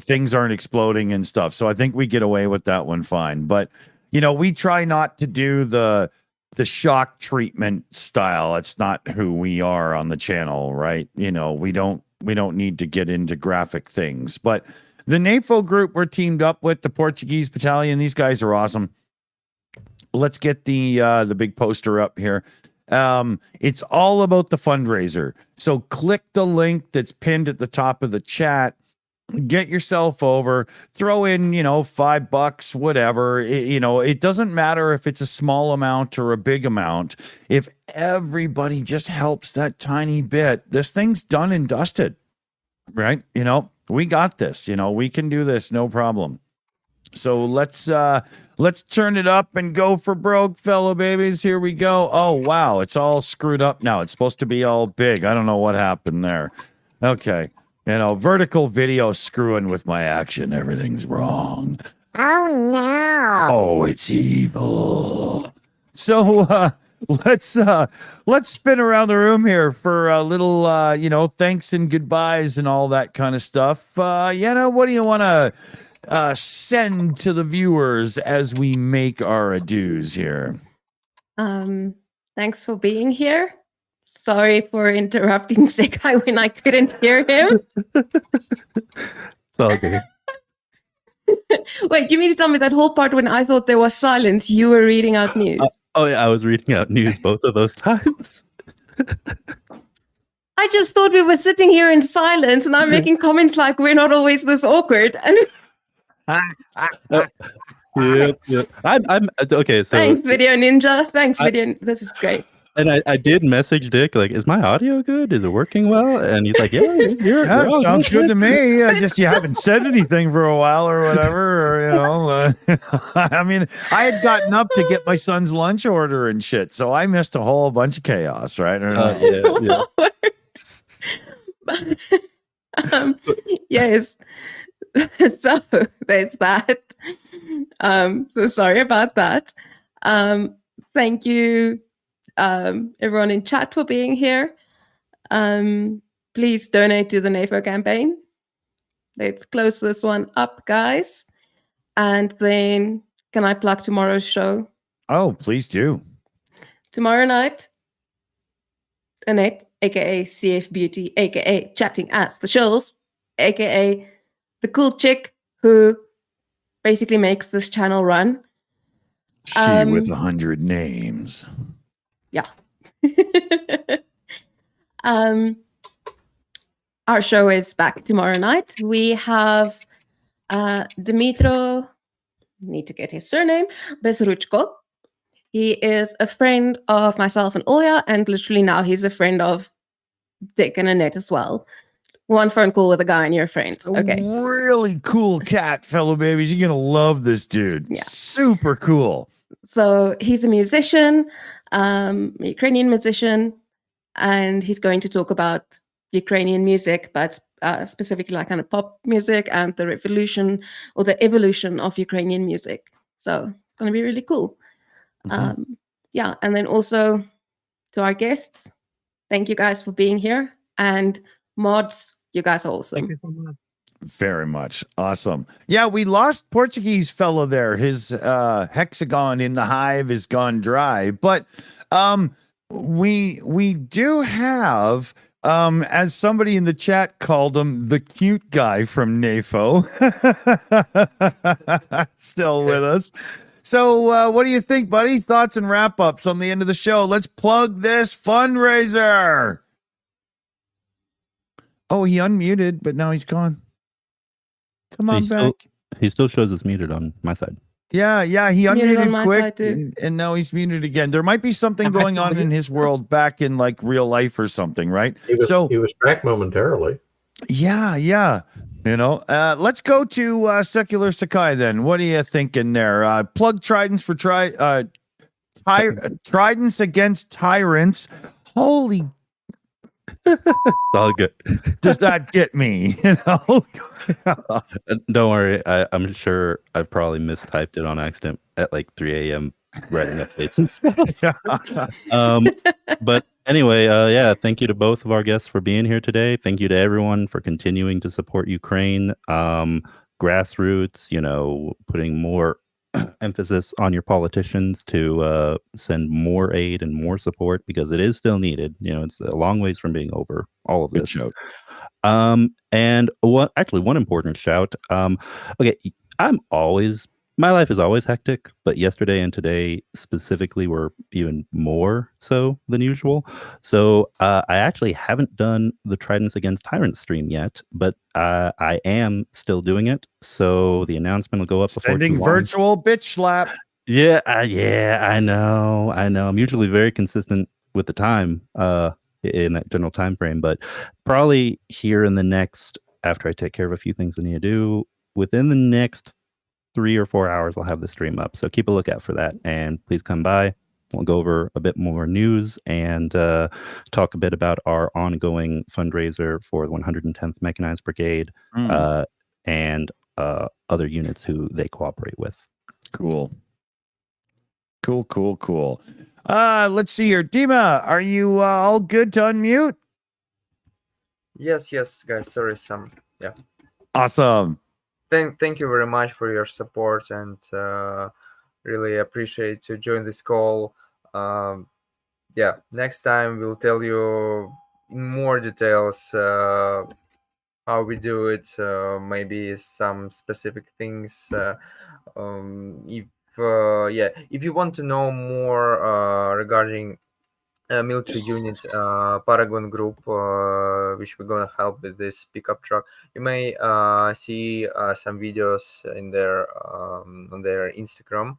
things aren't exploding and stuff. So I think we get away with that one fine. But, we try not to do the shock treatment style. It's not who we are on the channel, right? We don't need to get into graphic things. But the NAFO group we're teamed up with, the Portuguese Battalion, these guys are awesome. Let's get the big poster up here. It's all about the fundraiser. So click the link that's pinned at the top of the chat. Get yourself over, throw in, $5, whatever. It doesn't matter if it's a small amount or a big amount. If everybody just helps that tiny bit, this thing's done and dusted, right? We got this, we can do this. No problem. So let's turn it up and go for broke, fellow babies. Here we go. Oh, wow. It's all screwed up now. It's supposed to be all big. I don't know what happened there. Okay. Vertical video screwing with my action. Everything's wrong. Oh, no. Oh, it's evil. So, let's spin around the room here for a little, thanks and goodbyes and all that kind of stuff. Yenna, what do you want to send to the viewers as we make our adieus here? Thanks for being here. Sorry for interrupting Sekai when I couldn't hear him. It's all good. Wait, you mean to tell me that whole part when I thought there was silence, you were reading out news? Oh yeah, I was reading out news both of those times. I just thought we were sitting here in silence, and I'm making comments like we're not always this awkward. And Yeah. I'm okay. So thanks, Video Ninja. Thanks, Video. This is great. And I did message Dick, like, is my audio good? Is it working well? And he's like, yeah, Yeah, all sounds good to me. Just you haven't said anything for a while or whatever, or I mean, I had gotten up to get my son's lunch order and shit, so I missed a whole bunch of chaos, right? Yeah. Yes. So there's that. So sorry about that. Thank you, everyone in chat for being here. Please donate to the NAFO campaign. Let's close this one up, guys. And then can I plug tomorrow's show? Oh, please do. Tomorrow night, Annette, aka CF Beauty, aka Chatting as the Shills, aka the cool chick who basically makes this channel run. She with 100 names. Yeah. Our show is back tomorrow night. We have Dimitro, need to get his surname, Bezruchko. He is a friend of myself and Olya, and literally now he's a friend of Dick and Annette as well. One phone call with a guy and you're friends. Okay. Really cool cat, fellow babies. You're going to love this dude. Yeah. Super cool. So he's a musician, Ukrainian musician, and he's going to talk about Ukrainian music, but specifically like kind of pop music and the revolution or the evolution of Ukrainian music. So it's going to be really cool. Yeah, and then also to our guests, thank you guys for being here. And mods, you guys are awesome. Thank you so much. Very much. Awesome. Yeah, we lost Portuguese fellow there. His hexagon in the hive is gone dry. But we do have, as somebody in the chat called him, the cute guy from NAFO. Still with us. So what do you think, buddy? Thoughts and wrap-ups on the end of the show. Let's plug this fundraiser. Oh, he unmuted, but now he's gone. Come on back. He still shows us muted on my side. Yeah, he Muted on unmuted my quick, side too. and now he's muted again. There might be something going on in his world back in like real life or something, right? He was back momentarily. Yeah. You know, let's go to Secular Sakai then. What are you thinking there? Plug Tridents for Tridents against Tyrants. Holy, It's all good. does that get me? You know. Don't worry. I'm sure I probably mistyped it on accident at like 3 a.m. writing updates and stuff. But anyway, yeah, thank you to both of our guests for being here today. Thank you to everyone for continuing to support Ukraine. Grassroots, you know, putting more emphasis on your politicians to send more aid and more support because it is still needed. You know, it's a long ways from being over, all of this. And one important shout. Okay, my life is always hectic, but yesterday and today specifically were even more so than usual. So I actually haven't done the Tridents Against Tyrants stream yet, but I am still doing it. So the announcement will go up before Sending too long. virtual bitch slap. Yeah, I know. I'm usually very consistent with the time in that general time frame, but probably here in the next, after I take care of a few things I need to do, within the next 3 or 4 hours, I'll have the stream up. So keep a lookout for that, and please come by. We'll go over a bit more news and talk a bit about our ongoing fundraiser for the 110th Mechanized Brigade and other units who they cooperate with. Cool. Let's see here. Dima, are you all good to unmute? Yes, guys. Sorry, yeah. Awesome. thank you very much for your support, and really appreciate to join this call. Yeah, next time we'll tell you in more details how we do it, maybe some specific things. If you want to know more regarding military unit Paragon group, which we're gonna help with this pickup truck, you may see some videos in their on their Instagram.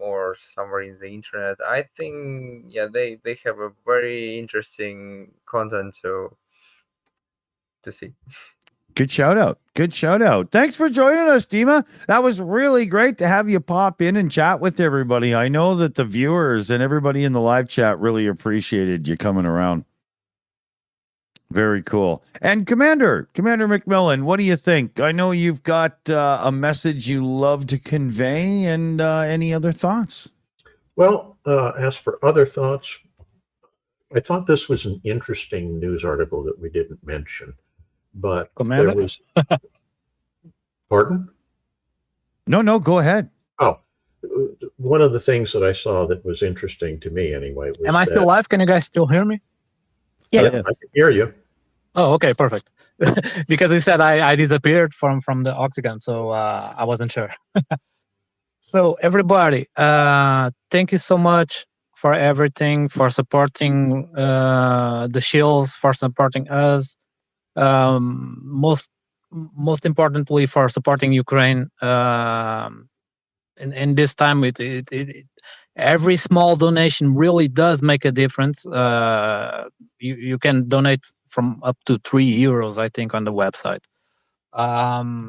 Or somewhere in the internet. I think, yeah, they have a very interesting content to see. Good shout out. Good shout out. Thanks for joining us, Dima. That was really great to have you pop in and chat with everybody. I know that the viewers and everybody in the live chat really appreciated you coming around. Very cool. And Commander McMillan, what do you think? I know you've got a message you love to convey, and any other thoughts? Well, as for other thoughts, I thought this was an interesting news article that we didn't mention, but Commander? there was. Pardon? No, go ahead. Oh, one of the things that I saw that was interesting to me anyway was Am I still live? Can you guys still hear me? Yeah. I can hear you. Oh, okay, perfect. Because you said I disappeared from the Octagon, so I wasn't sure. So everybody, thank you so much for everything, for supporting the Shills, for supporting us. Most importantly, for supporting Ukraine. In this time, every small donation really does make a difference. You can donate from up to €3, I think, on the website.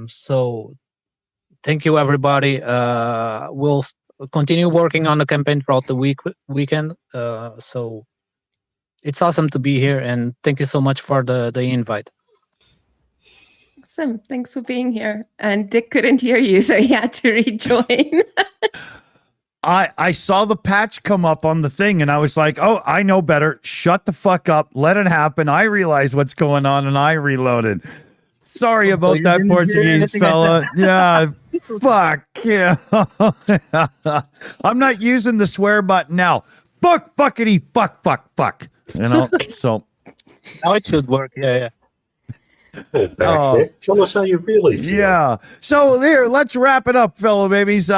So thank you, everybody. We'll continue working on the campaign throughout the weekend. So it's awesome to be here, and thank you so much for the invite. Awesome. Thanks for being here. And Dick couldn't hear you, so he had to rejoin. I saw the patch come up on the thing, and I was like, oh, I know better. Shut the fuck up. Let it happen. I realized what's going on, and I reloaded. Sorry about you that, didn't hear Portuguese anything I fella. Yeah, fuck. Yeah. I'm not using the swear button now. Fuck, fuckity, fuck. You know, so. Now it should work. Yeah. Oh, back Dick. Tell us how you really feel. Yeah. So here, let's wrap it up, fellow babies.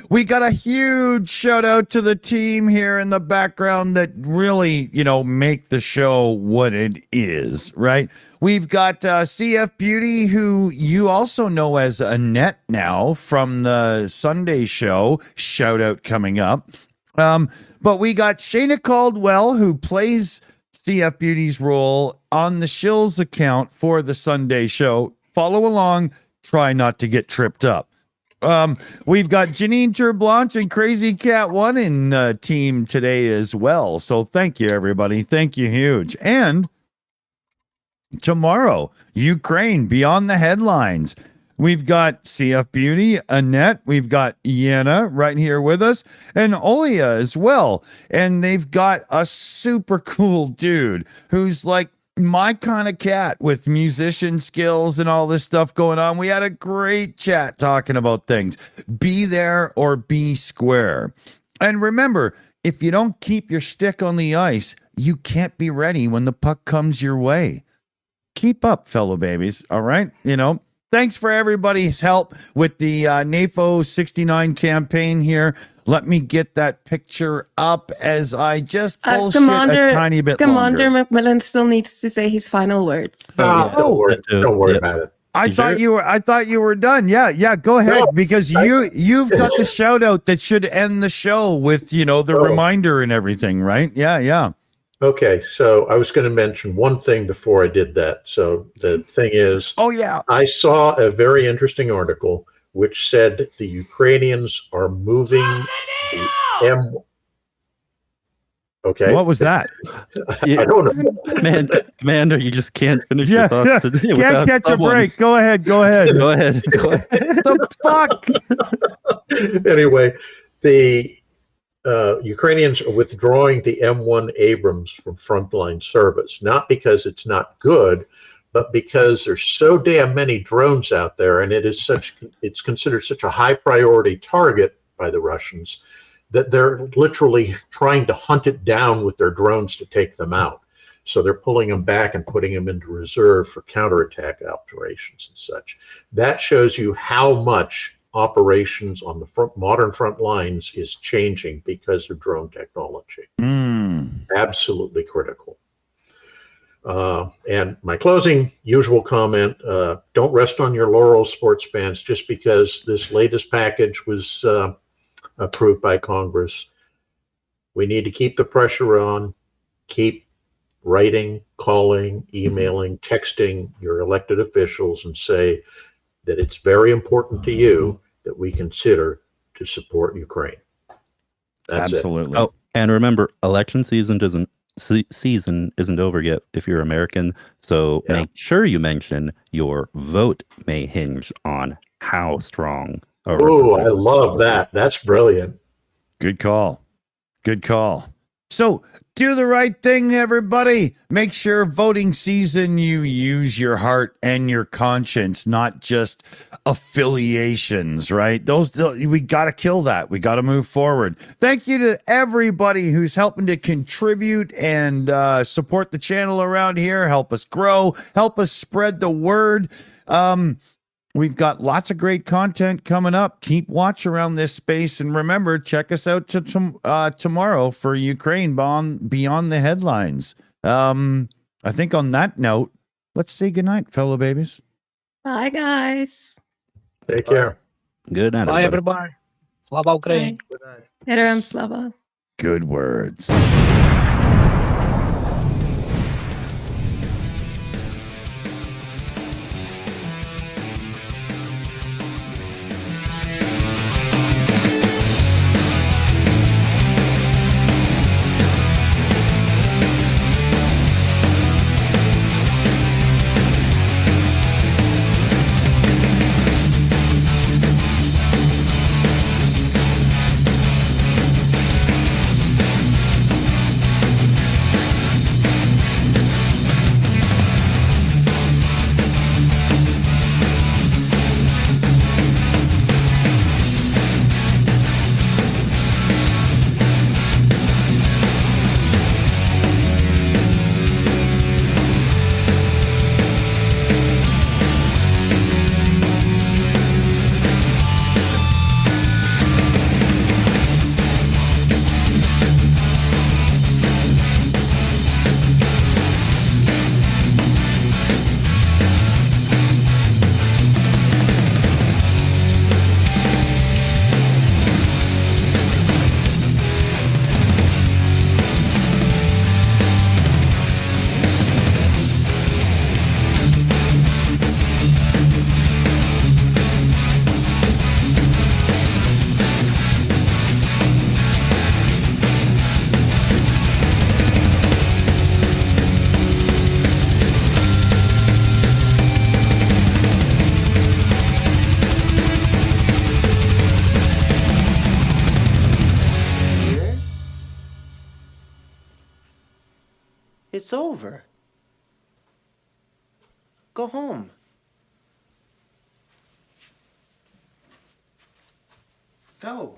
We got a huge shout out to the team here in the background that really, make the show what it is, right? We've got CF Beauty, who you also know as Annette now from the Sunday show. Shout out coming up. But we got Shayna Caldwell, who plays CF Beauty's role on the Shills account for the Sunday show. Follow along. Try not to get tripped up. We've got Janine Terblanche and Crazy Cat One in team today as well. So thank you, everybody. Thank you, huge. And tomorrow, Ukraine Beyond the Headlines. We've got CF Beauty, Annette, we've got Yenna right here with us, and Olia as well. And they've got a super cool dude who's like my kind of cat with musician skills and all this stuff going on. We had a great chat talking about things. Be there or be square. And remember, if you don't keep your stick on the ice, you can't be ready when the puck comes your way. Keep up, fellow babies, all right? Thanks for everybody's help with the NAFO 69 campaign here. Let me get that picture up as I just bullshit a tiny bit Commander longer. McMillan still needs to say his final words. Don't worry about it. I thought you were done. Yeah, go ahead, because you've got the shout out that should end the show with, the reminder and everything, right? Yeah. Okay, so I was going to mention one thing before I did that. So the thing is, I saw a very interesting article which said the Ukrainians are moving the M. Okay. What was that? I don't know. Man, Commander, you just can't finish your thoughts today. Can't catch someone. a break. Go ahead. Go ahead. The fuck? Anyway, the Ukrainians are withdrawing the M1 Abrams from frontline service, not because it's not good, but because there's so damn many drones out there, and it's considered such a high priority target by the Russians, that they're literally trying to hunt it down with their drones to take them out. So they're pulling them back and putting them into reserve for counterattack operations and such. That shows you how much operations on the modern front lines is changing because of drone technology. Absolutely critical. And my closing usual comment, don't rest on your laurels, sports fans, just because this latest package was approved by Congress. We need to keep the pressure on, keep writing, calling, emailing, texting your elected officials and say that it's very important to you that we consider to support Ukraine. That's Absolutely. Oh, and remember, election season isn't over yet if you're American. So Yeah. make sure you mention your vote may hinge on how strong. Oh, I love that. That's brilliant. Good call. Good call. So do the right thing, everybody. Make sure voting season you use your heart and your conscience, not just affiliations, right? We got to kill that. We got to move forward. Thank you to everybody who's helping to contribute and support the channel around here. Help us grow. Help us spread the word. We've got lots of great content coming up. Keep watch around this space. And remember, check us out tomorrow for Ukraine Beyond the Headlines. I think on that note, let's say goodnight, fellow babies. Bye, guys. Take care. Good night, Bye, everybody. everybody. Slava Ukraini. Bye. Good night. Heroям слава. Good words. It's over. Go home. Go.